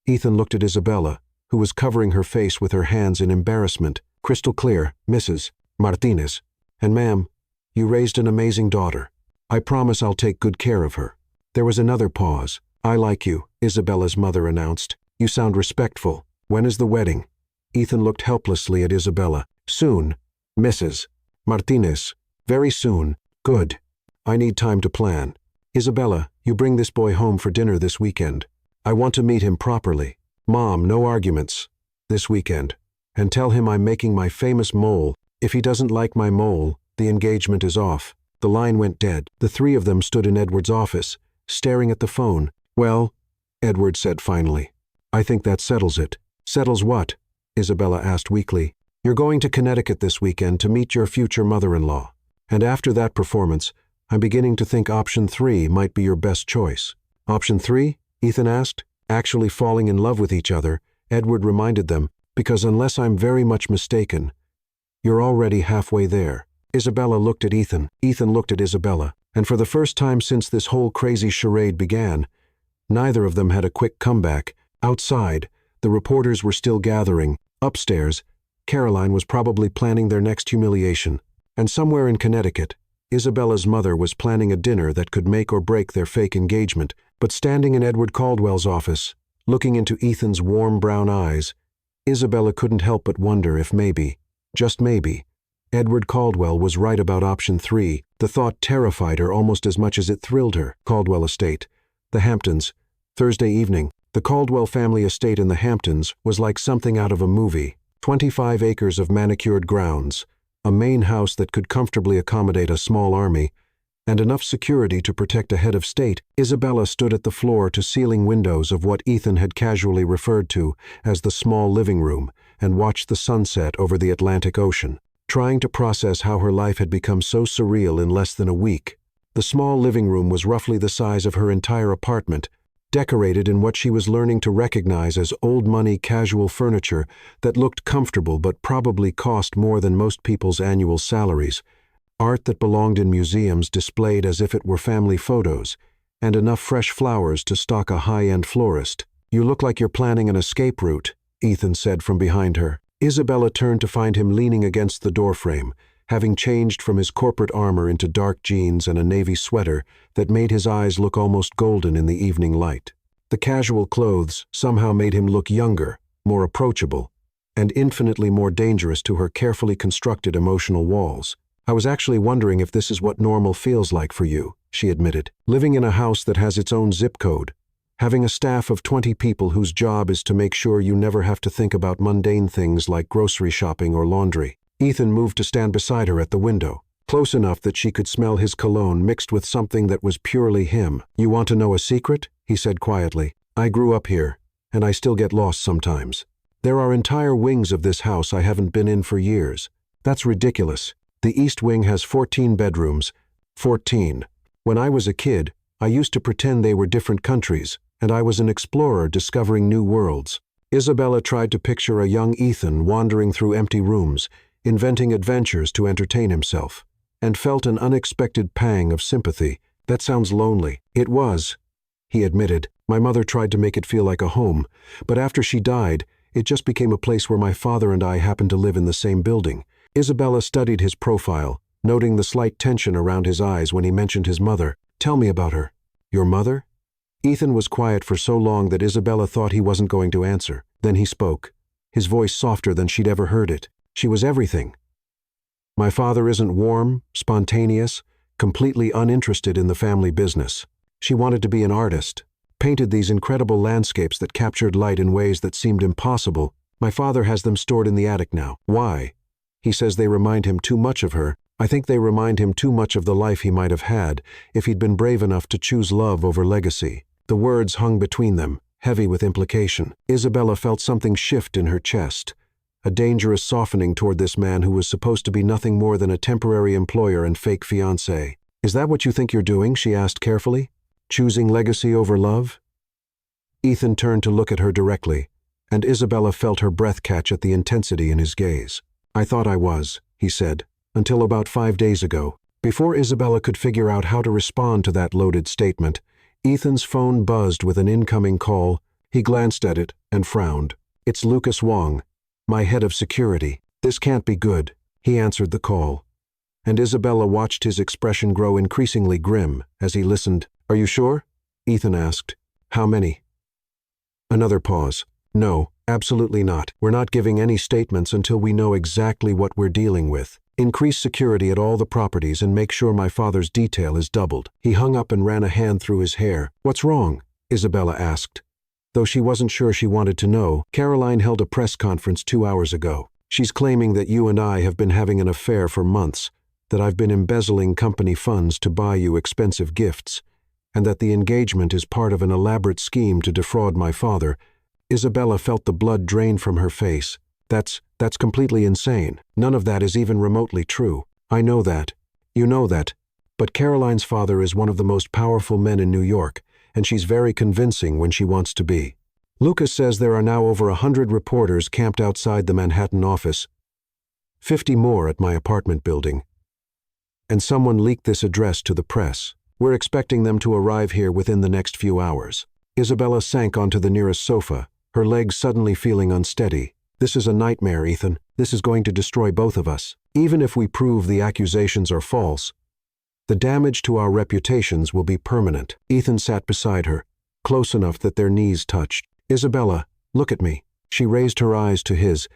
Ethan looked at Isabella, who was covering her face with her hands in embarrassment. Crystal clear, Mrs. Martinez. And ma'am, you raised an amazing daughter. I promise I'll take good care of her. There was another pause. I like you, Isabella's mother announced. You sound respectful. When is the wedding? Ethan looked helplessly at Isabella. Soon, Mrs. Martinez. Very soon. Good. I need time to plan. Isabella, you bring this boy home for dinner this weekend. I want to meet him properly. Mom, no arguments. This weekend. And tell him I'm making my famous mole. If he doesn't like my mole, the engagement is off. The line went dead. The three of them stood in Edward's office, staring at the phone. Well, Edward said finally, I think that settles it. Settles what? Isabella asked weakly. You're going to Connecticut this weekend to meet your future mother-in-law. And after that performance, I'm beginning to think option 3 might be your best choice. Option 3? Ethan asked. Actually falling in love with each other, Edward reminded them, because unless I'm very much mistaken, you're already halfway there. Isabella looked at Ethan. Ethan looked at Isabella. And for the first time since this whole crazy charade began, neither of them had a quick comeback. Outside, the reporters were still gathering. Upstairs, Caroline was probably planning their next humiliation. And somewhere in Connecticut, Isabella's mother was planning a dinner that could make or break their fake engagement. But standing in Edward Caldwell's office, looking into Ethan's warm brown eyes, Isabella couldn't help but wonder if maybe, just maybe, Edward Caldwell was right about option 3. The thought terrified her almost as much as it thrilled her. Caldwell Estate, the Hamptons, Thursday evening. The Caldwell family estate in the Hamptons was like something out of a movie. 25 acres of manicured grounds, a main house that could comfortably accommodate a small army, and enough security to protect a head of state. Isabella stood at the floor-to-ceiling windows of what Ethan had casually referred to as the small living room and watched the sunset over the Atlantic Ocean, trying to process how her life had become so surreal in less than a week. The small living room was roughly the size of her entire apartment, decorated in what she was learning to recognize as old-money casual furniture that looked comfortable but probably cost more than most people's annual salaries. Art that belonged in museums displayed as if it were family photos, and enough fresh flowers to stock a high-end florist. You look like you're planning an escape route, Ethan said from behind her. Isabella turned to find him leaning against the doorframe, having changed from his corporate armor into dark jeans and a navy sweater that made his eyes look almost golden in the evening light. The casual clothes somehow made him look younger, more approachable, and infinitely more dangerous to her carefully constructed emotional walls. I was actually wondering if this is what normal feels like for you, she admitted. Living in a house that has its own zip code, having a staff of 20 people whose job is to make sure you never have to think about mundane things like grocery shopping or laundry. Ethan moved to stand beside her at the window, close enough that she could smell his cologne mixed with something that was purely him. You want to know a secret? He said quietly. I grew up here, and I still get lost sometimes. There are entire wings of this house I haven't been in for years. That's ridiculous. The East Wing has 14 bedrooms. 14. When I was a kid, I used to pretend they were different countries, and I was an explorer discovering new worlds. Isabella tried to picture a young Ethan wandering through empty rooms, inventing adventures to entertain himself, and felt an unexpected pang of sympathy. That sounds lonely. It was, he admitted. My mother tried to make it feel like a home, but after she died, it just became a place where my father and I happened to live in the same building. Isabella studied his profile, noting the slight tension around his eyes when he mentioned his mother. Tell me about her. Your mother? Ethan was quiet for so long that Isabella thought he wasn't going to answer. Then he spoke, his voice softer than she'd ever heard it. She was everything. My father isn't warm, spontaneous, completely uninterested in the family business. She wanted to be an artist, painted these incredible landscapes that captured light in ways that seemed impossible. My father has them stored in the attic now. Why? He says they remind him too much of her. I think they remind him too much of the life he might have had if he'd been brave enough to choose love over legacy. The words hung between them, heavy with implication. Isabella felt something shift in her chest, a dangerous softening toward this man who was supposed to be nothing more than a temporary employer and fake fiancé. Is that what you think you're doing? She asked carefully. Choosing legacy over love? Ethan turned to look at her directly, and Isabella felt her breath catch at the intensity in his gaze. I thought I was, he said, until about 5 days ago. Before Isabella could figure out how to respond to that loaded statement, Ethan's phone buzzed with an incoming call. He glanced at it and frowned. It's Lucas Wong, my head of security. This can't be good. He answered the call, and Isabella watched his expression grow increasingly grim as he listened. Are you sure? Ethan asked. How many? Another pause. No, absolutely not. We're not giving any statements until we know exactly what we're dealing with. Increase security at all the properties and make sure my father's detail is doubled. He hung up and ran a hand through his hair. What's wrong? Isabella asked. Though she wasn't sure she wanted to know, Caroline held a press conference 2 hours ago. She's claiming that you and I have been having an affair for months, that I've been embezzling company funds to buy you expensive gifts, and that the engagement is part of an elaborate scheme to defraud my father. Isabella felt the blood drain from her face. That's completely insane. None of that is even remotely true. I know that. You know that. But Caroline's father is one of the most powerful men in New York, and she's very convincing when she wants to be. Lucas says there are now over 100 reporters camped outside the Manhattan office, 50 more at my apartment building. And someone leaked this address to the press. We're expecting them to arrive here within the next few hours. Isabella sank onto the nearest sofa, her legs suddenly feeling unsteady. This is a nightmare, Ethan. This is going to destroy both of us. Even if we prove the accusations are false, the damage to our reputations will be permanent. Ethan sat beside her, close enough that their knees touched. Isabella, look at me. She raised her eyes to his,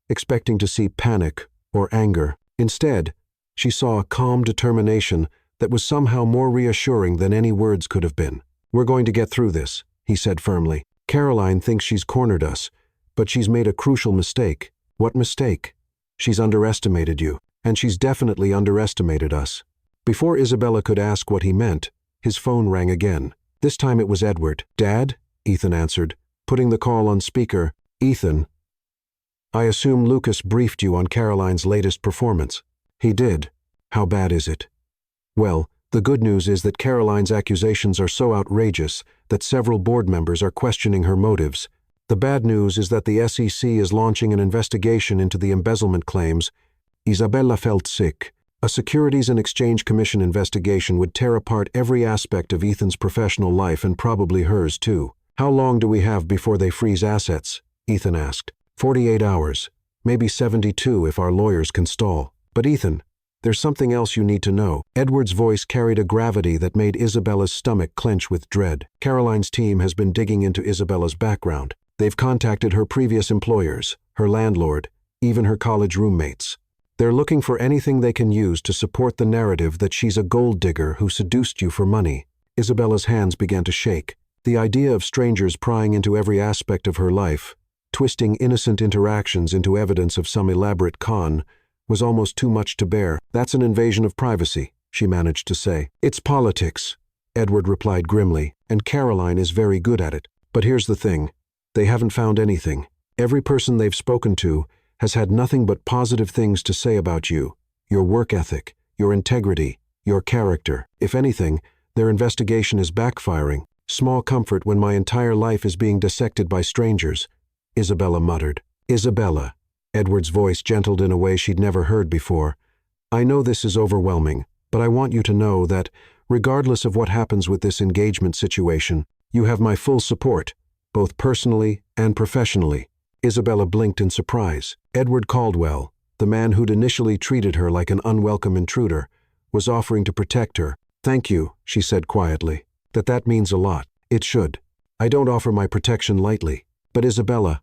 expecting to see panic or anger. Instead, she saw a calm determination that was somehow more reassuring than any words could have been. We're going to get through this, he said firmly. Caroline thinks she's cornered us, but she's made a crucial mistake. What mistake? She's underestimated you, and she's definitely underestimated us. Before Isabella could ask what he meant, his phone rang again. This time it was Edward. Dad? Ethan answered, putting the call on speaker. Ethan, I assume Lucas briefed you on Caroline's latest performance. He did. How bad is it? Well, the good news is that Caroline's accusations are so outrageous that several board members are questioning her motives. The bad news is that the SEC is launching an investigation into the embezzlement claims. Isabella felt sick. A Securities and Exchange Commission investigation would tear apart every aspect of Ethan's professional life and probably hers too. How long do we have before they freeze assets? Ethan asked. 48 hours. Maybe 72 if our lawyers can stall. But Ethan, there's something else you need to know. Edward's voice carried a gravity that made Isabella's stomach clench with dread. Caroline's team has been digging into Isabella's background. They've contacted her previous employers, her landlord, even her college roommates. They're looking for anything they can use to support the narrative that she's a gold digger who seduced you for money. Isabella's hands began to shake. The idea of strangers prying into every aspect of her life, twisting innocent interactions into evidence of some elaborate con, was almost too much to bear. That's an invasion of privacy, she managed to say. It's politics, Edward replied grimly, and Caroline is very good at it. But here's the thing. They haven't found anything. Every person they've spoken to has had nothing but positive things to say about you, your work ethic, your integrity, your character. If anything, their investigation is backfiring. Small comfort when my entire life is being dissected by strangers, Isabella muttered. Isabella, Edward's voice gentled in a way she'd never heard before. I know this is overwhelming, but I want you to know that, regardless of what happens with this engagement situation, you have my full support, both personally and professionally. Isabella blinked in surprise. Edward Caldwell, the man who'd initially treated her like an unwelcome intruder, was offering to protect her. "Thank you," she said quietly. That means a lot. It should. I don't offer my protection lightly. But Isabella,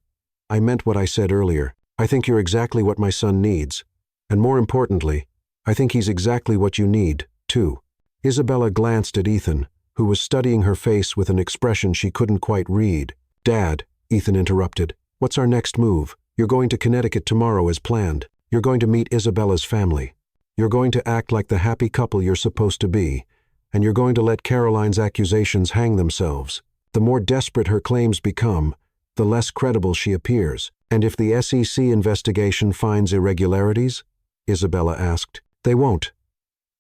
I meant what I said earlier. I think you're exactly what my son needs. And more importantly, I think he's exactly what you need, too. Isabella glanced at Ethan, who was studying her face with an expression she couldn't quite read. "Dad," Ethan interrupted, "what's our next move? You're going to Connecticut tomorrow as planned. You're going to meet Isabella's family. You're going to act like the happy couple you're supposed to be, and you're going to let Caroline's accusations hang themselves. The more desperate her claims become, the less credible she appears. And if the SEC investigation finds irregularities?" Isabella asked. "They won't,"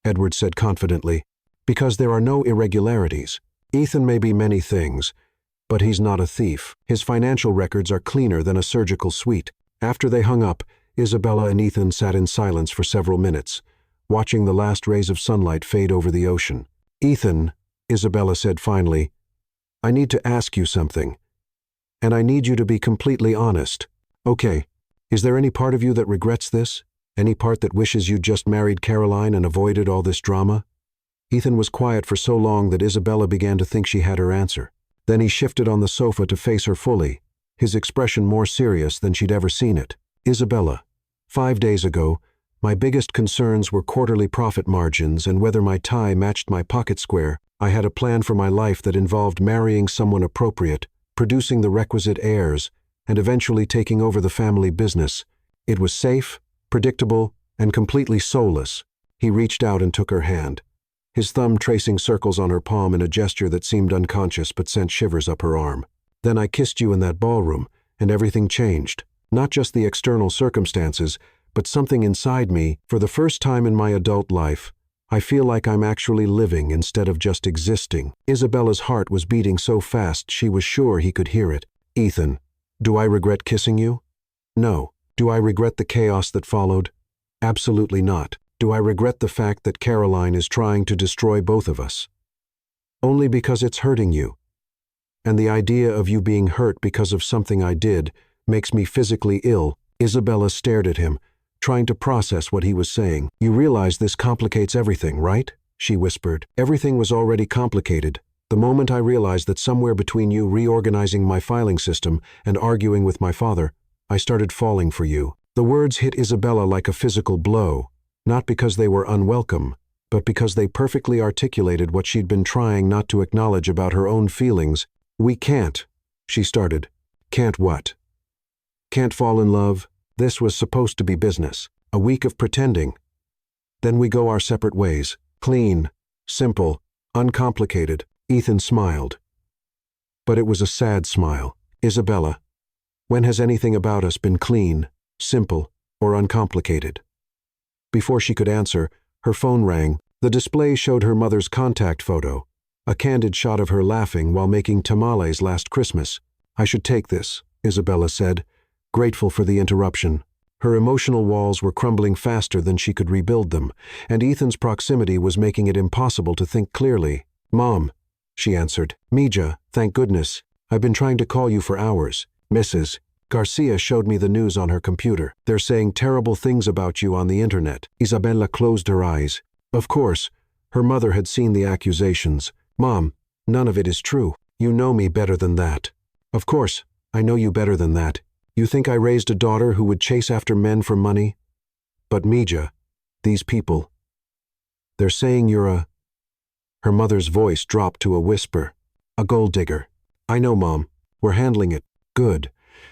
Edward said confidently, "because there are no irregularities. Ethan may be many things, but he's not a thief. His financial records are cleaner than a surgical suite." After they hung up, Isabella and Ethan sat in silence for several minutes, watching the last rays of sunlight fade over the ocean. "Ethan," Isabella said finally, "I need to ask you something. And I need you to be completely honest. Okay, is there any part of you that regrets this? Any part that wishes you'd just married Caroline and avoided all this drama?" Ethan was quiet for so long that Isabella began to think she had her answer. Then he shifted on the sofa to face her fully, his expression more serious than she'd ever seen it. "Isabella, 5 days ago, my biggest concerns were quarterly profit margins and whether my tie matched my pocket square. I had a plan for my life that involved marrying someone appropriate, producing the requisite heirs, and eventually taking over the family business. It was safe, predictable, and completely soulless." He reached out and took her hand, his thumb tracing circles on her palm in a gesture that seemed unconscious but sent shivers up her arm. "Then I kissed you in that ballroom, and everything changed. Not just the external circumstances, but something inside me. For the first time in my adult life, I feel like I'm actually living instead of just existing." Isabella's heart was beating so fast she was sure he could hear it. "Ethan, do I regret kissing you? No. Do I regret the chaos that followed? Absolutely not. Do I regret the fact that Caroline is trying to destroy both of us? Only because it's hurting you. And the idea of you being hurt because of something I did makes me physically ill." Isabella stared at him, trying to process what he was saying. "You realize this complicates everything, right?" she whispered. "Everything was already complicated. The moment I realized that somewhere between you reorganizing my filing system and arguing with my father, I started falling for you." The words hit Isabella like a physical blow, not because they were unwelcome, but because they perfectly articulated what she'd been trying not to acknowledge about her own feelings. "We can't," she started. "Can't what?" "Can't fall in love. This was supposed to be business. A week of pretending. Then we go our separate ways. Clean, simple, uncomplicated." Ethan smiled. But it was a sad smile. "Isabella, when has anything about us been clean, simple, or uncomplicated?" Before she could answer, her phone rang. The display showed her mother's contact photo, a candid shot of her laughing while making tamales last Christmas. "I should take this," Isabella said, grateful for the interruption. Her emotional walls were crumbling faster than she could rebuild them, and Ethan's proximity was making it impossible to think clearly. "Mom," she answered. "Mija, thank goodness. I've been trying to call you for hours. Mrs. Garcia showed me the news on her computer. They're saying terrible things about you on the internet." Isabella closed her eyes. Of course, her mother had seen the accusations. "Mom, none of it is true. You know me better than that." "Of course, I know you better than that. You think I raised a daughter who would chase after men for money? But Mija, these people, they're saying you're a—" Her mother's voice dropped to a whisper. "A gold digger." "I know, Mom. We're handling it. Good.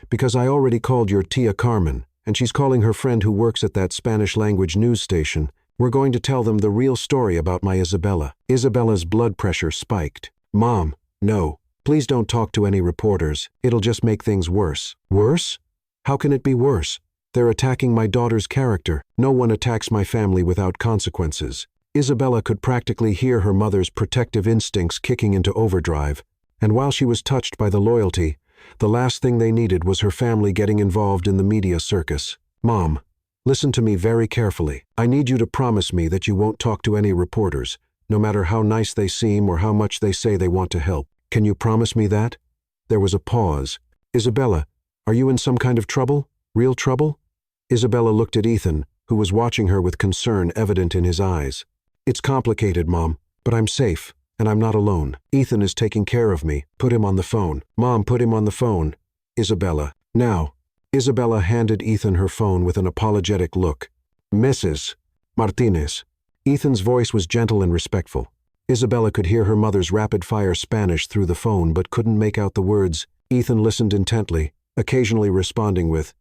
Because I already called your Tia Carmen, and she's calling her friend who works at that Spanish-language news station. We're going to tell them the real story about my Isabella." Isabella's blood pressure spiked. "Mom, no. Please don't talk to any reporters. It'll just make things worse." "Worse? How can it be worse? They're attacking my daughter's character. No one attacks my family without consequences." Isabella could practically hear her mother's protective instincts kicking into overdrive, and while she was touched by the loyalty, the last thing they needed was her family getting involved in the media circus. "Mom, listen to me very carefully. I need you to promise me that you won't talk to any reporters, no matter how nice they seem or how much they say they want to help. Can you promise me that?" There was a pause. "Isabella, are you in some kind of trouble? Real trouble?" Isabella looked at Ethan, who was watching her with concern evident in his eyes. It's complicated, Mom, but I'm safe, and I'm not alone. Ethan is taking care of me. Put him on the phone. Mom, put him on the phone. Isabella. Now. Isabella handed Ethan her phone with an apologetic look. Mrs. Martinez. Ethan's voice was gentle and respectful. Isabella could hear her mother's rapid-fire Spanish through the phone but couldn't make out the words. Ethan listened intently, occasionally responding with,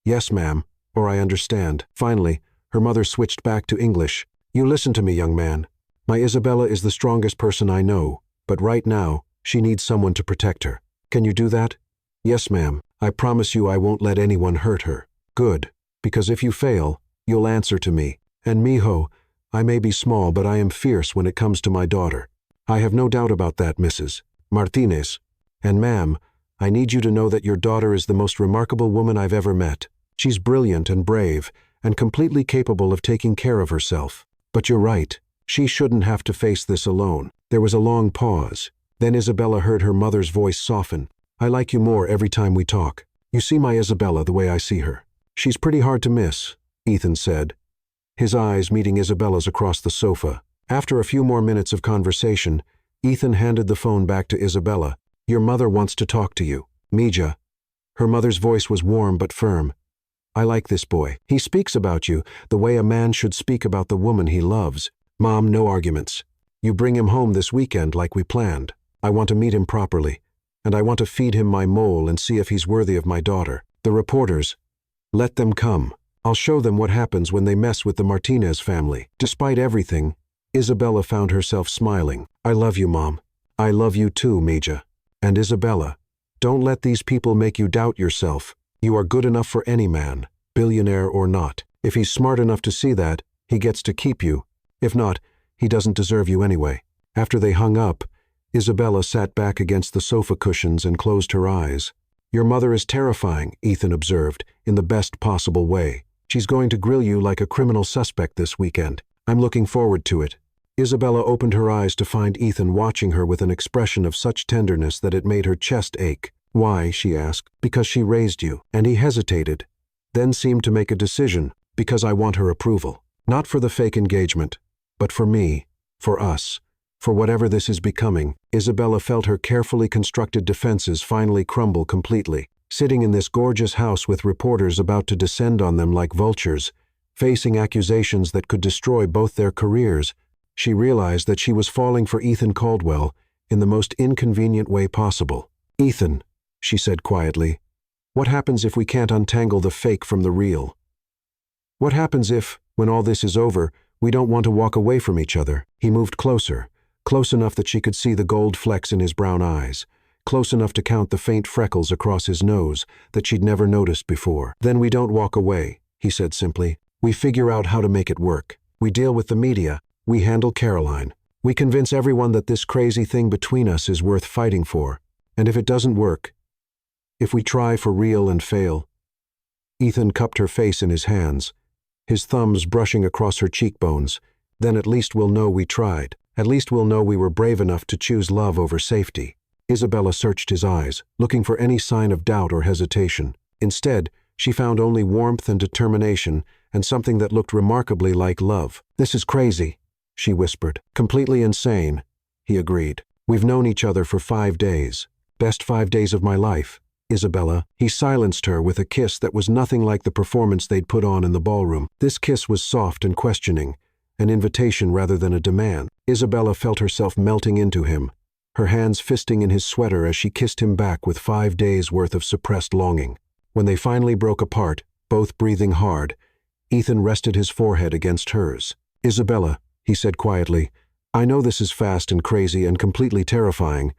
"Yes, ma'am," or "I understand." Finally, her mother switched back to English. "You listen to me, young man. My Isabella is the strongest person I know, but right now, she needs someone to protect her. Can you do that?" "Yes, ma'am. I promise you I won't let anyone hurt her." "Good, because if you fail, you'll answer to me. And mijo, I may be small, but I am fierce when it comes to my daughter." "I have no doubt about that, Mrs. Martinez. And ma'am, I need you to know that your daughter is the most remarkable woman I've ever met. She's brilliant and brave, and completely capable of taking care of herself. But you're right, she shouldn't have to face this alone." There was a long pause. Then Isabella heard her mother's voice soften. "I like you more every time we talk. You see my Isabella the way I see her. She's pretty hard to miss," Ethan said, his eyes meeting Isabella's across the sofa. After a few more minutes of conversation, Ethan handed the phone back to Isabella. "Your mother wants to talk to you, Mija." Her mother's voice was warm but firm. "I like this boy. He speaks about you the way a man should speak about the woman he loves. Mom, no arguments. You bring him home this weekend like we planned. I want to meet him properly, and I want to feed him my mole and see if he's worthy of my daughter. The reporters, let them come. I'll show them what happens when they mess with the Martinez family." Despite everything, Isabella found herself smiling. "I love you, Mom. I love you too, Mija. And Isabella, don't let these people make you doubt yourself. You are good enough for any man, billionaire or not. If he's smart enough to see that, he gets to keep you. If not, he doesn't deserve you anyway." After they hung up, Isabella sat back against the sofa cushions and closed her eyes. "Your mother is terrifying," Ethan observed, in the best possible way. "She's going to grill you like a criminal suspect this weekend. I'm looking forward to it." Isabella opened her eyes to find Ethan watching her with an expression of such tenderness that it made her chest ache. "Why?" she asked. "Because she raised you." And he hesitated, then seemed to make a decision. "Because I want her approval. Not for the fake engagement, but for me, for us, for whatever this is becoming." Isabella felt her carefully constructed defenses finally crumble completely. Sitting in this gorgeous house with reporters about to descend on them like vultures, facing accusations that could destroy both their careers, she realized that she was falling for Ethan Caldwell in the most inconvenient way possible. "Ethan," she said quietly, "what happens if we can't untangle the fake from the real? What happens if, when all this is over, we don't want to walk away from each other?" He moved closer, close enough that she could see the gold flecks in his brown eyes, close enough to count the faint freckles across his nose that she'd never noticed before. "Then we don't walk away," he said simply. "We figure out how to make it work. We deal with the media. We handle Caroline. We convince everyone that this crazy thing between us is worth fighting for. And if it doesn't work, if we try for real and fail..." Ethan cupped her face in his hands, his thumbs brushing across her cheekbones. "Then at least we'll know we tried. At least we'll know we were brave enough to choose love over safety." Isabella searched his eyes, looking for any sign of doubt or hesitation. Instead, she found only warmth and determination, and something that looked remarkably like love. "This is crazy," she whispered. "Completely insane," he agreed. "We've known each other for 5 days. Best 5 days of my life, Isabella." He silenced her with a kiss that was nothing like the performance they'd put on in the ballroom. This kiss was soft and questioning, an invitation rather than a demand. Isabella felt herself melting into him, her hands fisting in his sweater as she kissed him back with 5 days' worth of suppressed longing. When they finally broke apart, both breathing hard, Ethan rested his forehead against hers. "Isabella," he said quietly, "I know this is fast and crazy and completely terrifying,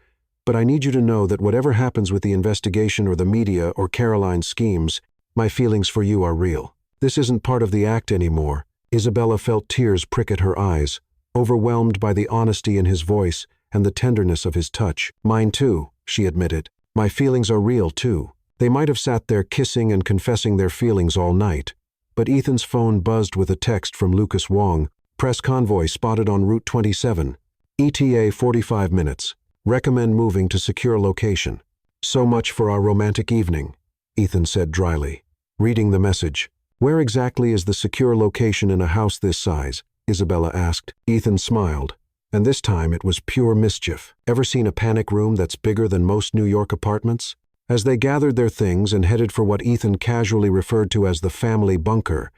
but I need you to know that whatever happens with the investigation or the media or Caroline's schemes, my feelings for you are real. This isn't part of the act anymore." Isabella felt tears prick at her eyes, overwhelmed by the honesty in his voice and the tenderness of his touch. "Mine too," she admitted. "My feelings are real too." They might have sat there kissing and confessing their feelings all night, but Ethan's phone buzzed with a text from Lucas Wong. "Press convoy spotted on Route 27. ETA 45 minutes. Recommend moving to secure location." "So much for our romantic evening," Ethan said dryly. Reading the message, "Where exactly is the secure location in a house this size?" Isabella asked. Ethan smiled, and this time it was pure mischief. "Ever seen a panic room that's bigger than most New York apartments?" As they gathered their things and headed for what Ethan casually referred to as the family bunker,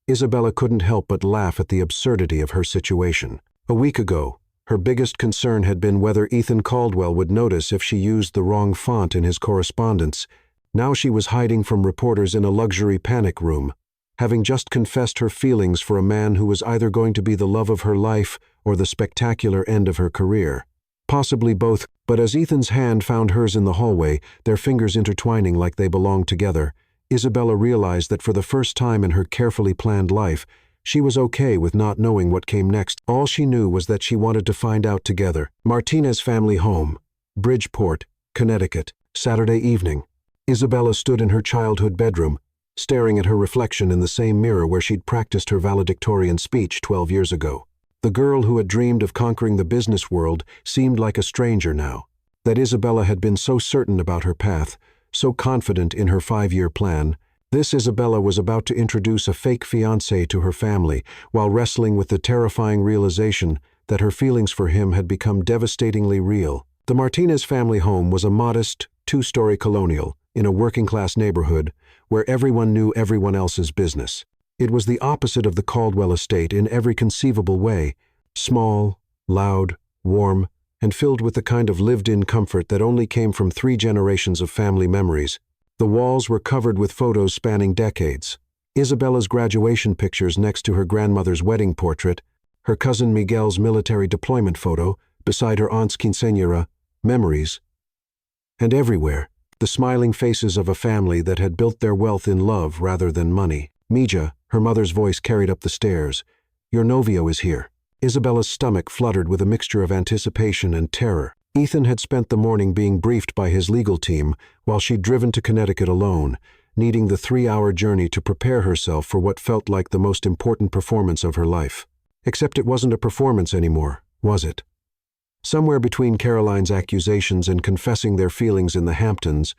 Isabella couldn't help but laugh at the absurdity of her situation. A week ago, her biggest concern had been whether Ethan Caldwell would notice if she used the wrong font in his correspondence. Now she was hiding from reporters in a luxury panic room, having just confessed her feelings for a man who was either going to be the love of her life or the spectacular end of her career. Possibly both, but as Ethan's hand found hers in the hallway, their fingers intertwining like they belonged together, Isabella realized that for the first time in her carefully planned life, she was okay with not knowing what came next. All she knew was that she wanted to find out together. Martinez family home, Bridgeport, Connecticut, Saturday evening. Isabella stood in her childhood bedroom, staring at her reflection in the same mirror where she'd practiced her valedictorian speech 12 years ago. The girl who had dreamed of conquering the business world seemed like a stranger now. That Isabella had been so certain about her path, so confident in her 5-year plan. This Isabella was about to introduce a fake fiancé to her family while wrestling with the terrifying realization that her feelings for him had become devastatingly real. The Martinez family home was a modest, 2-story colonial in a working-class neighborhood where everyone knew everyone else's business. It was the opposite of the Caldwell estate in every conceivable way: small, loud, warm, and filled with the kind of lived-in comfort that only came from 3 generations of family memories. The walls were covered with photos spanning decades. Isabella's graduation pictures next to her grandmother's wedding portrait, her cousin Miguel's military deployment photo beside her aunt's quinceañera, memories. And everywhere, the smiling faces of a family that had built their wealth in love rather than money. "Mija," her mother's voice carried up the stairs. "Your novio is here." Isabella's stomach fluttered with a mixture of anticipation and terror. Ethan had spent the morning being briefed by his legal team while she'd driven to Connecticut alone, needing the 3-hour journey to prepare herself for what felt like the most important performance of her life. Except it wasn't a performance anymore, was it? Somewhere between Caroline's accusations and confessing their feelings in the Hamptons,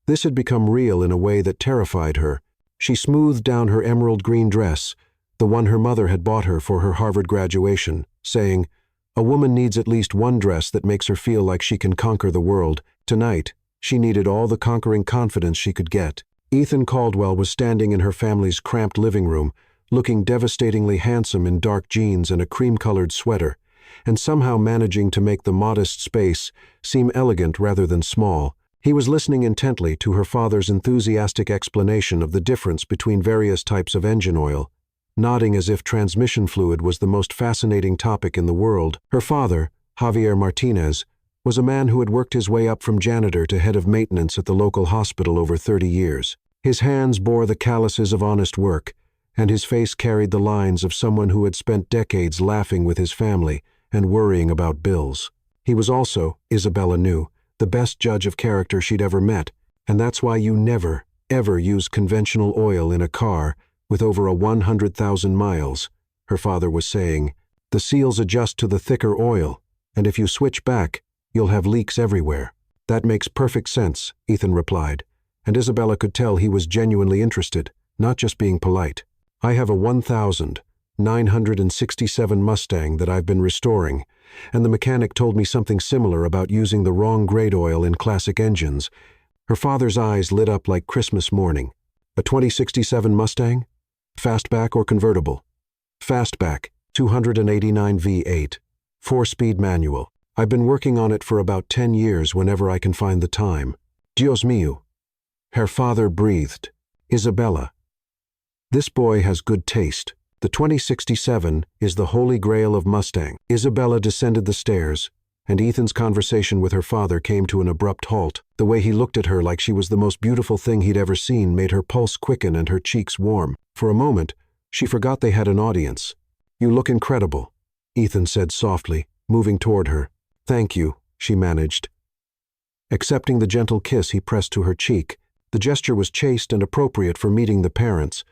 this had become real in a way that terrified her. She smoothed down her emerald green dress, the one her mother had bought her for her Harvard graduation, saying, "A woman needs at least one dress that makes her feel like she can conquer the world." Tonight, she needed all the conquering confidence she could get. Ethan Caldwell was standing in her family's cramped living room, looking devastatingly handsome in dark jeans and a cream-colored sweater, and somehow managing to make the modest space seem elegant rather than small. He was listening intently to her father's enthusiastic explanation of the difference between various types of engine oil, nodding as if transmission fluid was the most fascinating topic in the world. Her father, Javier Martinez, was a man who had worked his way up from janitor to head of maintenance at the local hospital over 30 years. His hands bore the calluses of honest work, and his face carried the lines of someone who had spent decades laughing with his family and worrying about bills. He was also, Isabella knew, the best judge of character she'd ever met, and that's why you never, ever use conventional oil in a car with over 100,000 miles, her father was saying. The seals adjust to the thicker oil, and if you switch back, you'll have leaks everywhere. "That makes perfect sense," Ethan replied, and Isabella could tell he was genuinely interested, not just being polite. "I have a 1967 Mustang that I've been restoring, and the mechanic told me something similar about using the wrong grade oil in classic engines." Her father's eyes lit up like Christmas morning. "A 2067 Mustang? Fastback or convertible?" "Fastback, 289 V8, 4-speed manual. I've been working on it for about 10 years whenever I can find the time." "Dios mío." Her father breathed. "Isabella, this boy has good taste. The 2067 is the holy grail of Mustang." Isabella descended the stairs, and Ethan's conversation with her father came to an abrupt halt. The way he looked at her like she was the most beautiful thing he'd ever seen made her pulse quicken and her cheeks warm. For a moment, she forgot they had an audience. "You look incredible," Ethan said softly, moving toward her. "Thank you," she managed. Accepting the gentle kiss he pressed to her cheek, the gesture was chaste and appropriate for meeting the parents,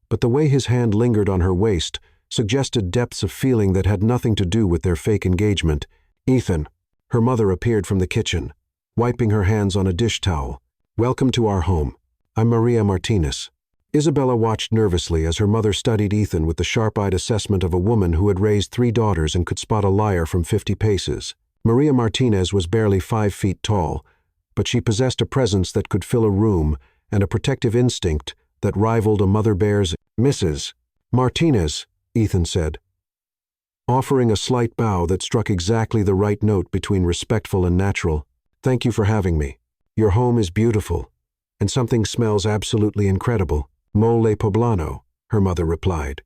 but the way his hand lingered on her waist suggested depths of feeling that had nothing to do with their fake engagement. "Ethan," her mother appeared from the kitchen, wiping her hands on a dish towel. "Welcome to our home. I'm Maria Martinez." Isabella watched nervously as her mother studied Ethan with the sharp-eyed assessment of a woman who had raised 3 daughters and could spot a liar from 50 paces. Maria Martinez was barely 5 feet tall, but she possessed a presence that could fill a room and a protective instinct that rivaled a mother bear's. "Mrs. Martinez," Ethan said, offering a slight bow that struck exactly the right note between respectful and natural. "Thank you for having me. Your home is beautiful, and something smells absolutely incredible. Mole poblano," her mother replied.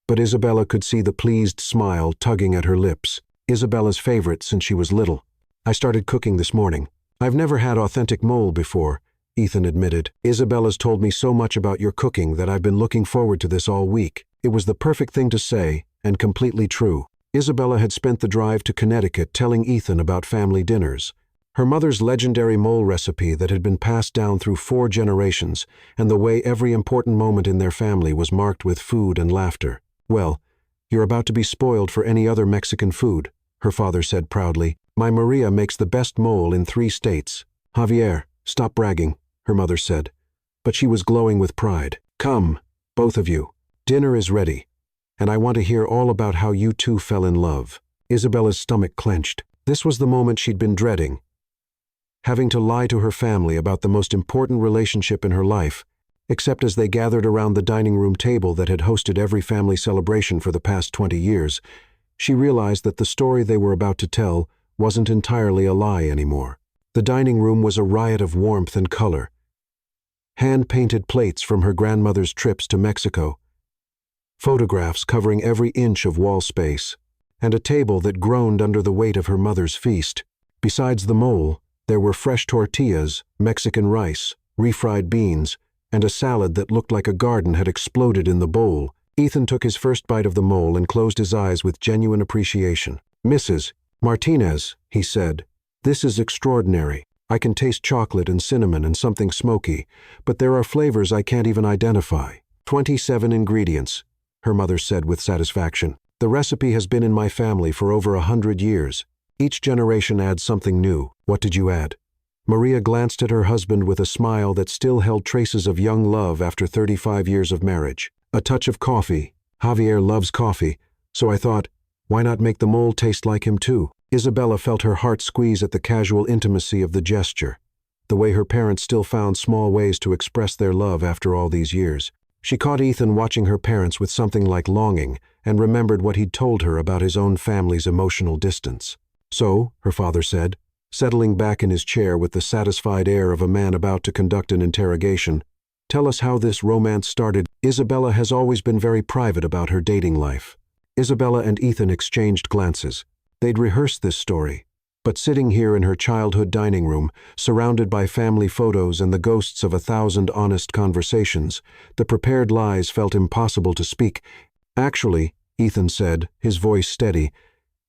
But Isabella could see the pleased smile tugging at her lips. Isabella's favorite since she was little. "I started cooking this morning. I've never had authentic mole before," Ethan admitted. "Isabella's told me so much about your cooking that I've been looking forward to this all week." It was the perfect thing to say, and completely true. Isabella had spent the drive to Connecticut telling Ethan about family dinners. Her mother's legendary mole recipe that had been passed down through 4 generations, and the way every important moment in their family was marked with food and laughter. "Well, you're about to be spoiled for any other Mexican food," her father said proudly. "My Maria makes the best mole in 3 states. "Javier, stop bragging," her mother said, but she was glowing with pride. "Come, both of you. Dinner is ready, and I want to hear all about how you two fell in love." Isabella's stomach clenched. This was the moment she'd been dreading. Having to lie to her family about the most important relationship in her life, except as they gathered around the dining room table that had hosted every family celebration for the past 20 years, she realized that the story they were about to tell wasn't entirely a lie anymore. The dining room was a riot of warmth and color. Hand-painted plates from her grandmother's trips to Mexico, photographs covering every inch of wall space, and a table that groaned under the weight of her mother's feast. Besides the mole, there were fresh tortillas, Mexican rice, refried beans, and a salad that looked like a garden had exploded in the bowl. Ethan took his first bite of the mole and closed his eyes with genuine appreciation. "Mrs. Martinez," he said, "this is extraordinary. I can taste chocolate and cinnamon and something smoky, but there are flavors I can't even identify. 27 ingredients," her mother said with satisfaction. "The recipe has been in my family for over 100 years. Each generation adds something new. What did you add?" Maria glanced at her husband with a smile that still held traces of young love after 35 years of marriage. "A touch of coffee. Javier loves coffee, so I thought, why not make the mole taste like him too?" Isabella felt her heart squeeze at the casual intimacy of the gesture, the way her parents still found small ways to express their love after all these years. She caught Ethan watching her parents with something like longing and remembered what he'd told her about his own family's emotional distance. "So," her father said, settling back in his chair with the satisfied air of a man about to conduct an interrogation, "tell us how this romance started." Isabella has always been very private about her dating life. Isabella and Ethan exchanged glances. They'd rehearsed this story, but sitting here in her childhood dining room, surrounded by family photos and the ghosts of 1,000 honest conversations, the prepared lies felt impossible to speak. "Actually," Ethan said, his voice steady,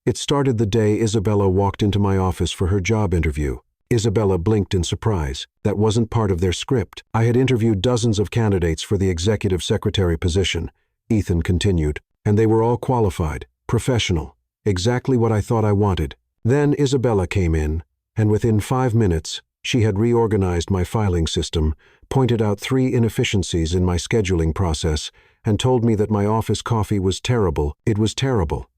"it started the day Isabella walked into my office for her job interview." Isabella blinked in surprise. "That wasn't part of their script. I had interviewed dozens of candidates for the executive secretary position," Ethan continued, "and they were all qualified, professional, exactly what I thought I wanted. Then Isabella came in, and within 5 minutes, she had reorganized my filing system, pointed out 3 inefficiencies in my scheduling process, and told me that my office coffee was terrible. It was terrible."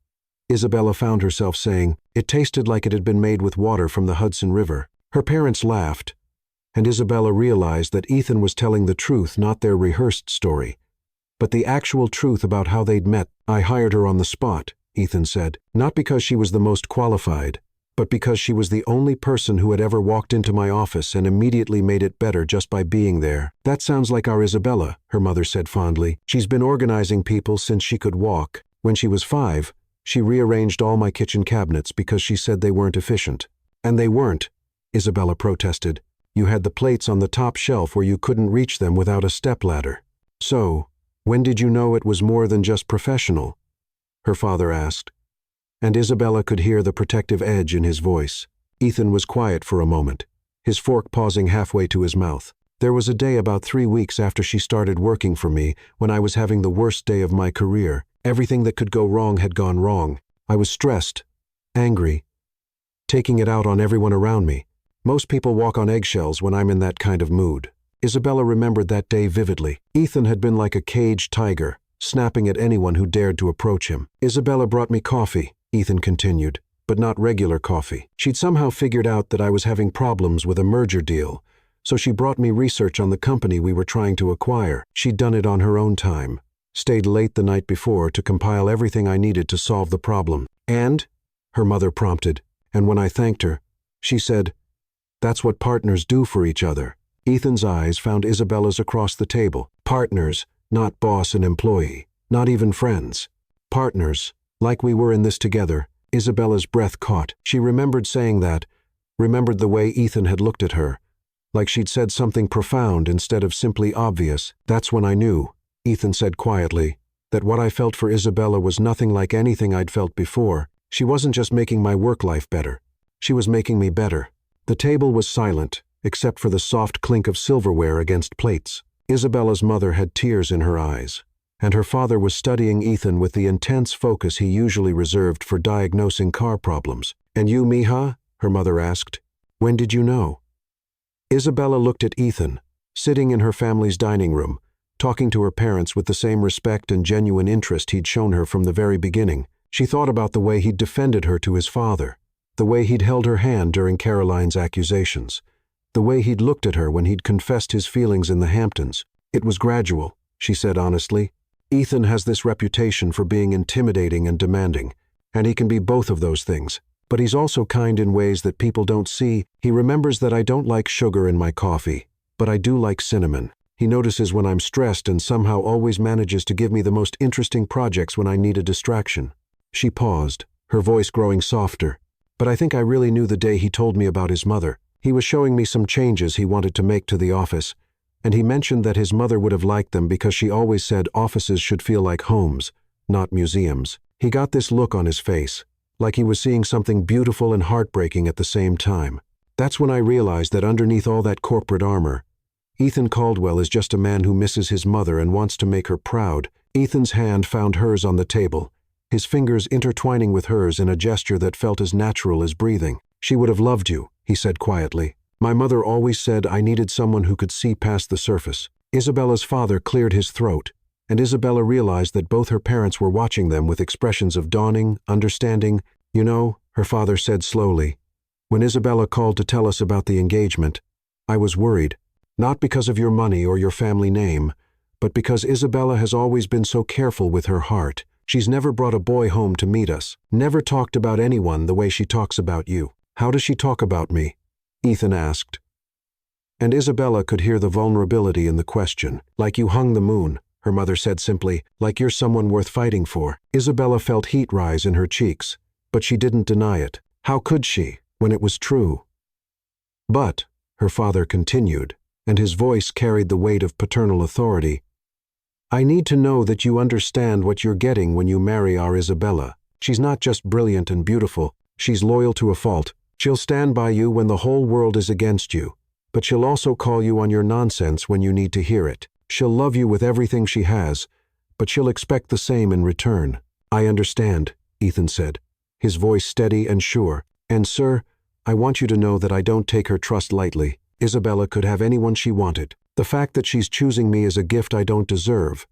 Isabella found herself saying, "It tasted like it had been made with water from the Hudson River." Her parents laughed, and Isabella realized that Ethan was telling the truth, not their rehearsed story, but the actual truth about how they'd met. "I hired her on the spot," Ethan said, "not because she was the most qualified, but because she was the only person who had ever walked into my office and immediately made it better just by being there." "That sounds like our Isabella," her mother said fondly. "She's been organizing people since she could walk. When she was 5, she rearranged all my kitchen cabinets because she said they weren't efficient." "And they weren't," Isabella protested. "You had the plates on the top shelf where you couldn't reach them without a stepladder." "So, when did you know it was more than just professional?" her father asked, and Isabella could hear the protective edge in his voice. Ethan was quiet for a moment, his fork pausing halfway to his mouth. "There was a day about 3 weeks after she started working for me when I was having the worst day of my career. Everything that could go wrong had gone wrong. I was stressed, angry, taking it out on everyone around me. Most people walk on eggshells when I'm in that kind of mood." Isabella remembered that day vividly. Ethan had been like a caged tiger, snapping at anyone who dared to approach him. Isabella brought me coffee, Ethan continued, but not regular coffee. She'd somehow figured out that I was having problems with a merger deal, so she brought me research on the company we were trying to acquire. She'd done it on her own time, stayed late the night before to compile everything I needed to solve the problem. And, her mother prompted, and when I thanked her, she said, "That's what partners do for each other." Ethan's eyes found Isabella's across the table. Partners, not boss and employee, not even friends. Partners, like we were in this together. Isabella's breath caught. She remembered saying that, remembered the way Ethan had looked at her, like she'd said something profound instead of simply obvious. That's when I knew, Ethan said quietly, that what I felt for Isabella was nothing like anything I'd felt before. She wasn't just making my work life better. She was making me better. The table was silent, except for the soft clink of silverware against plates. Isabella's mother had tears in her eyes, and her father was studying Ethan with the intense focus he usually reserved for diagnosing car problems. "And you, mija?" her mother asked. "When did you know?" Isabella looked at Ethan, sitting in her family's dining room, talking to her parents with the same respect and genuine interest he'd shown her from the very beginning. She thought about the way he'd defended her to his father, the way he'd held her hand during Caroline's accusations, the way he'd looked at her when he'd confessed his feelings in the Hamptons. "It was gradual," she said honestly. "Ethan has this reputation for being intimidating and demanding, and he can be both of those things. But he's also kind in ways that people don't see. He remembers that I don't like sugar in my coffee, but I do like cinnamon. He notices when I'm stressed and somehow always manages to give me the most interesting projects when I need a distraction." She paused, her voice growing softer. "But I think I really knew the day he told me about his mother. He was showing me some changes he wanted to make to the office, and he mentioned that his mother would have liked them because she always said offices should feel like homes, not museums. He got this look on his face, like he was seeing something beautiful and heartbreaking at the same time. That's when I realized that underneath all that corporate armor, Ethan Caldwell is just a man who misses his mother and wants to make her proud." Ethan's hand found hers on the table, his fingers intertwining with hers in a gesture that felt as natural as breathing. "She would have loved you," he said quietly. "My mother always said I needed someone who could see past the surface." Isabella's father cleared his throat, and Isabella realized that both her parents were watching them with expressions of dawning, understanding. "You know," her father said slowly, "when Isabella called to tell us about the engagement, I was worried. Not because of your money or your family name, but because Isabella has always been so careful with her heart. She's never brought a boy home to meet us, never talked about anyone the way she talks about you." "How does she talk about me?" Ethan asked. And Isabella could hear the vulnerability in the question. "Like you hung the moon," her mother said simply, "like you're someone worth fighting for." Isabella felt heat rise in her cheeks, but she didn't deny it. How could she, when it was true? "But," her father continued, and his voice carried the weight of paternal authority, "I need to know that you understand what you're getting when you marry our Isabella. She's not just brilliant and beautiful, she's loyal to a fault. She'll stand by you when the whole world is against you, but she'll also call you on your nonsense when you need to hear it. She'll love you with everything she has, but she'll expect the same in return." "I understand," Ethan said, his voice steady and sure. "And sir, I want you to know that I don't take her trust lightly. Isabella could have anyone she wanted. The fact that she's choosing me is a gift I don't deserve,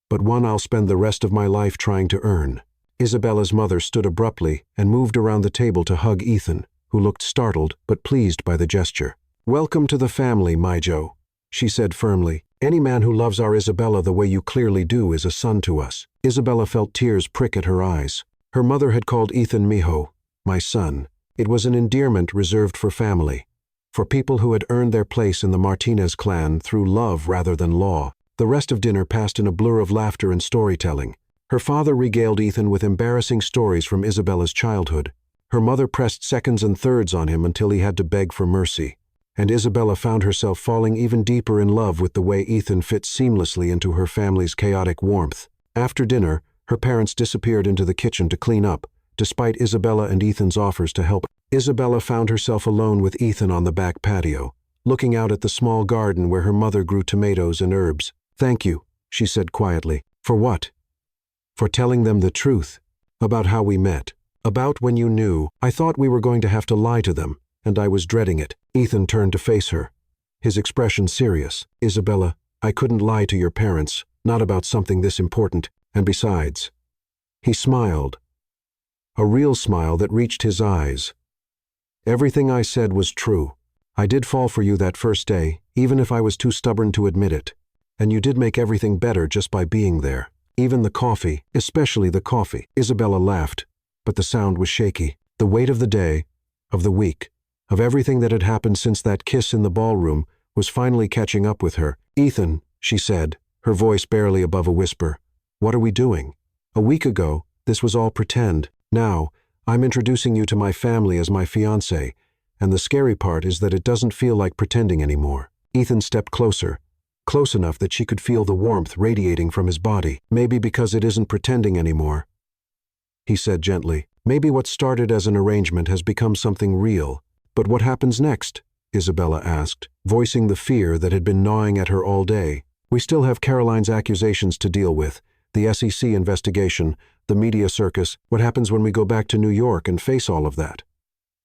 but one I'll spend the rest of my life trying to earn." Isabella's mother stood abruptly and moved around the table to hug Ethan, who looked startled but pleased by the gesture. "Welcome to the family, my Joe," she said firmly. "Any man who loves our Isabella the way you clearly do is a son to us." Isabella felt tears prick at her eyes. Her mother had called Ethan mijo, my son. It was an endearment reserved for family, for people who had earned their place in the Martinez clan through love rather than law. The rest of dinner passed in a blur of laughter and storytelling. Her father regaled Ethan with embarrassing stories from Isabella's childhood. Her mother pressed seconds and thirds on him until he had to beg for mercy. And Isabella found herself falling even deeper in love with the way Ethan fit seamlessly into her family's chaotic warmth. After dinner, her parents disappeared into the kitchen to clean up, despite Isabella and Ethan's offers to help. Isabella found herself alone with Ethan on the back patio, looking out at the small garden where her mother grew tomatoes and herbs. "Thank you," she said quietly. "For what?" "For telling them the truth. About how we met. About when you knew. I thought we were going to have to lie to them, and I was dreading it." Ethan turned to face her. his expression serious. "Isabella, I couldn't lie to your parents, not about something this important, and besides." He smiled, a real smile that reached his eyes. "Everything I said was true. I did fall for you that first day, even if I was too stubborn to admit it. And you did make everything better just by being there. Even the coffee, especially the coffee." Isabella laughed, but the sound was shaky. The weight of the day, of the week, of everything that had happened since that kiss in the ballroom was finally catching up with her. "Ethan," she said, her voice barely above a whisper, "what are we doing? A week ago, this was all pretend. Now, I'm introducing you to my family as my fiancé, and the scary part is that it doesn't feel like pretending anymore." Ethan stepped closer, close enough that she could feel the warmth radiating from his body. "Maybe because it isn't pretending anymore," he said gently. "Maybe what started as an arrangement has become something real." "But what happens next?" Isabella asked, voicing the fear that had been gnawing at her all day. "We still have Caroline's accusations to deal with, the SEC investigation, the media circus. What happens when we go back to New York and face all of that?"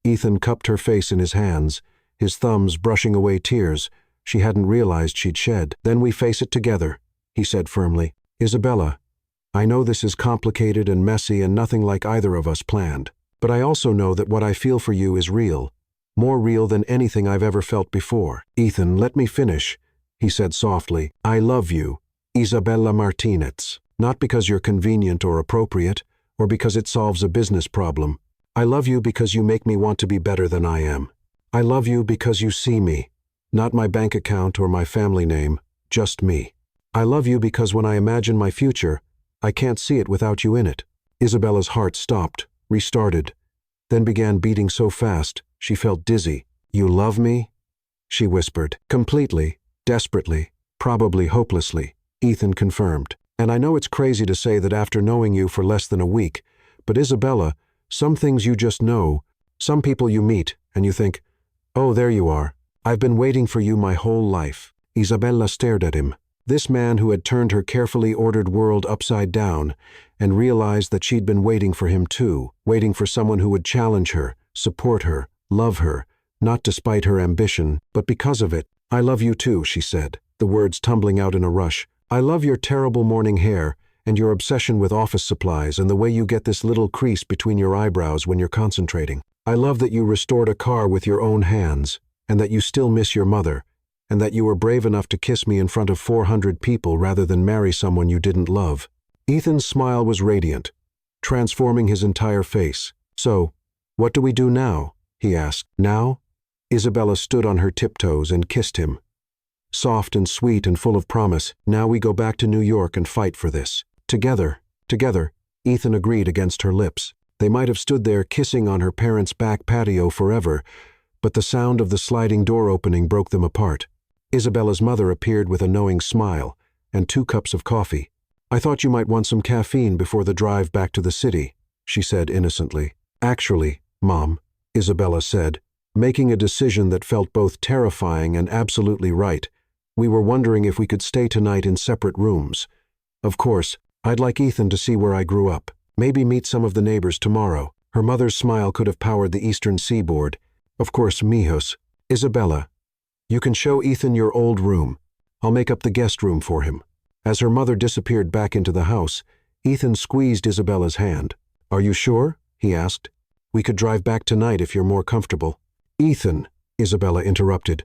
Ethan cupped her face in his hands, his thumbs brushing away tears she hadn't realized she'd shed. "Then we face it together," he said firmly. "Isabella, I know this is complicated and messy and nothing like either of us planned. But I also know that what I feel for you is real, more real than anything I've ever felt before." "Ethan, let me finish," he said softly. "I love you, Isabella Martinez. Not because you're convenient or appropriate, or because it solves a business problem. I love you because you make me want to be better than I am. I love you because you see me. Not my bank account or my family name, just me. I love you because when I imagine my future, I can't see it without you in it." Isabella's heart stopped, restarted, then began beating so fast she felt dizzy. "You love me?" she whispered. "Completely, desperately, probably hopelessly," Ethan confirmed. "And I know it's crazy to say that after knowing you for less than a week, but Isabella, some things you just know, some people you meet, and you think, oh, there you are. I've been waiting for you my whole life." Isabella stared at him. This man who had turned her carefully ordered world upside down, and realized that she'd been waiting for him too, waiting for someone who would challenge her, support her, love her, not despite her ambition, but because of it. "I love you too," she said, the words tumbling out in a rush. "I love your terrible morning hair, and your obsession with office supplies, and the way you get this little crease between your eyebrows when you're concentrating. I love that you restored a car with your own hands, and that you still miss your mother, and that you were brave enough to kiss me in front of 400 people rather than marry someone you didn't love." Ethan's smile was radiant, transforming his entire face. "So, what do we do now?" he asked. "Now?" Isabella stood on her tiptoes and kissed him. Soft and sweet and full of promise. "Now we go back to New York and fight for this. Together." "Together," Ethan agreed against her lips. They might have stood there kissing on her parents' back patio forever, but the sound of the sliding door opening broke them apart. Isabella's mother appeared with a knowing smile and 2 cups of coffee. "I thought you might want some caffeine before the drive back to the city," she said innocently. "Actually, Mom," Isabella said, making a decision that felt both terrifying and absolutely right, "we were wondering if we could stay tonight in separate rooms. Of course, I'd like Ethan to see where I grew up. Maybe meet some of the neighbors tomorrow." Her mother's smile could have powered the eastern seaboard. "Of course, mijos. Isabella, you can show Ethan your old room. I'll make up the guest room for him." As her mother disappeared back into the house, Ethan squeezed Isabella's hand. "Are you sure?" he asked. "We could drive back tonight if you're more comfortable." "Ethan," Isabella interrupted.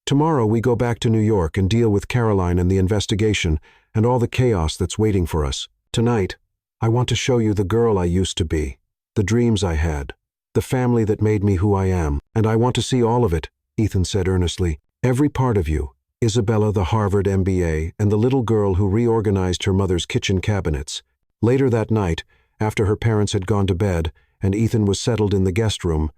"Tomorrow we go back to New York and deal with Caroline and the investigation and all the chaos that's waiting for us. Tonight, I want to show you the girl I used to be, the dreams I had, the family that made me who I am, and I want to see all of it," Ethan said earnestly. "Every part of you, Isabella the Harvard MBA and the little girl who reorganized her mother's kitchen cabinets." Later that night, after her parents had gone to bed and Ethan was settled in the guest room,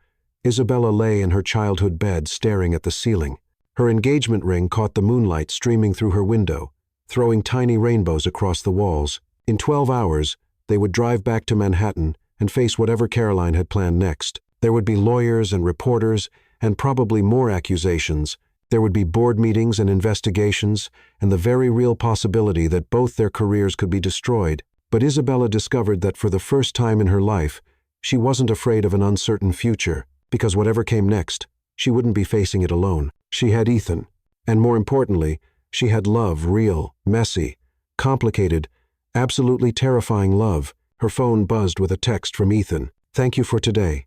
Isabella lay in her childhood bed staring at the ceiling. Her engagement ring caught the moonlight streaming through her window, throwing tiny rainbows across the walls. In 12 hours, they would drive back to Manhattan and face whatever Caroline had planned next. There would be lawyers and reporters, and probably more accusations. There would be board meetings and investigations, and the very real possibility that both their careers could be destroyed. But Isabella discovered that for the first time in her life, she wasn't afraid of an uncertain future, because whatever came next, she wouldn't be facing it alone. She had Ethan. And more importantly, she had love, real, messy, complicated, absolutely terrifying love. Her phone buzzed with a text from Ethan. "Thank you for today.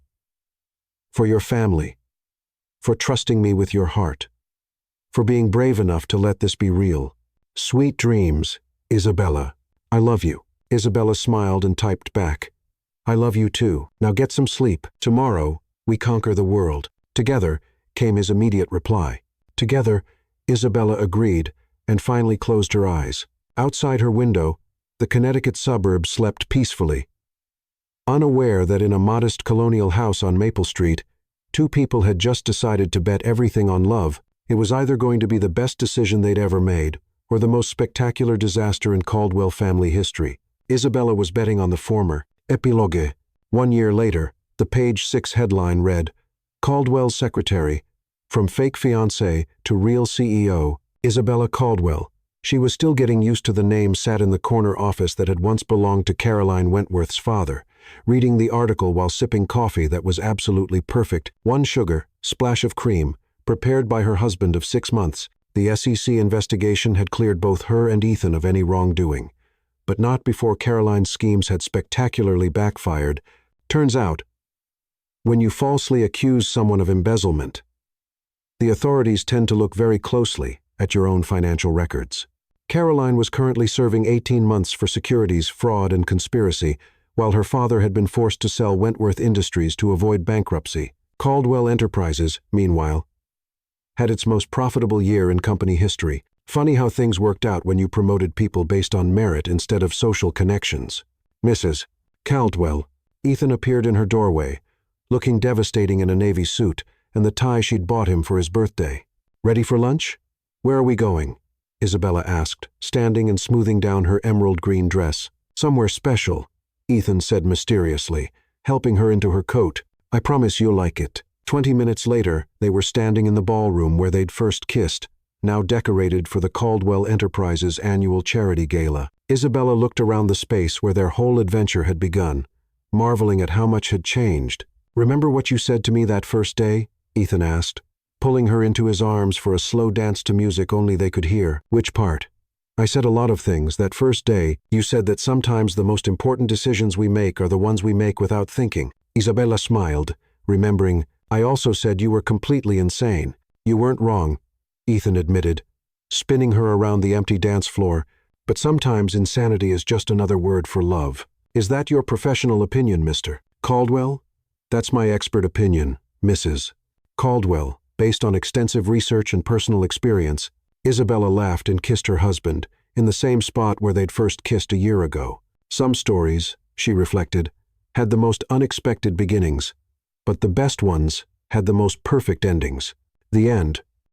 For your family. For trusting me with your heart. For being brave enough to let this be real. Sweet dreams, Isabella. I love you." Isabella smiled and typed back. "I love you too. Now get some sleep. Tomorrow, we conquer the world." "Together," came his immediate reply. "Together," Isabella agreed and finally closed her eyes. Outside her window, the Connecticut suburb slept peacefully. Unaware that in a modest colonial house on Maple Street, two people had just decided to bet everything on love. It was either going to be the best decision they'd ever made, or the most spectacular disaster in Caldwell family history. Isabella was betting on the former. Epilogue. 1 year later, the page 6 headline read, "Caldwell's secretary, from fake fiancé to real CEO, Isabella Caldwell." She was still getting used to the name, sat in the corner office that had once belonged to Caroline Wentworth's father, reading the article while sipping coffee that was absolutely perfect, 1 sugar, splash of cream, prepared by her husband of 6 months. The SEC investigation had cleared both her and Ethan of any wrongdoing, but not before Caroline's schemes had spectacularly backfired. Turns out, when you falsely accuse someone of embezzlement, the authorities tend to look very closely at your own financial records. Caroline was currently serving 18 months for securities fraud and conspiracy, while her father had been forced to sell Wentworth Industries to avoid bankruptcy. Caldwell Enterprises, meanwhile, had its most profitable year in company history. Funny how things worked out when you promoted people based on merit instead of social connections. "Mrs. Caldwell." Ethan appeared in her doorway, looking devastating in a navy suit and the tie she'd bought him for his birthday. "Ready for lunch? Where are we going?" Isabella asked, standing and smoothing down her emerald green dress. "Somewhere special," Ethan said mysteriously, helping her into her coat. "I promise you'll like it." 20 minutes later, they were standing in the ballroom where they'd first kissed, now decorated for the Caldwell Enterprises annual charity gala. Isabella looked around the space where their whole adventure had begun, marveling at how much had changed. "Remember what you said to me that first day?" Ethan asked, pulling her into his arms for a slow dance to music only they could hear. "Which part?" "I said a lot of things. That first day, you said that sometimes the most important decisions we make are the ones we make without thinking." Isabella smiled, remembering, "I also said you were completely insane." "You weren't wrong," Ethan admitted, spinning her around the empty dance floor, "but sometimes insanity is just another word for love." "Is that your professional opinion, Mr. Caldwell?" "That's my expert opinion, Mrs. Caldwell, based on extensive research and personal experience." Isabella laughed and kissed her husband, in the same spot where they'd first kissed a year ago. Some stories, she reflected, had the most unexpected beginnings, but the best ones had the most perfect endings. The end.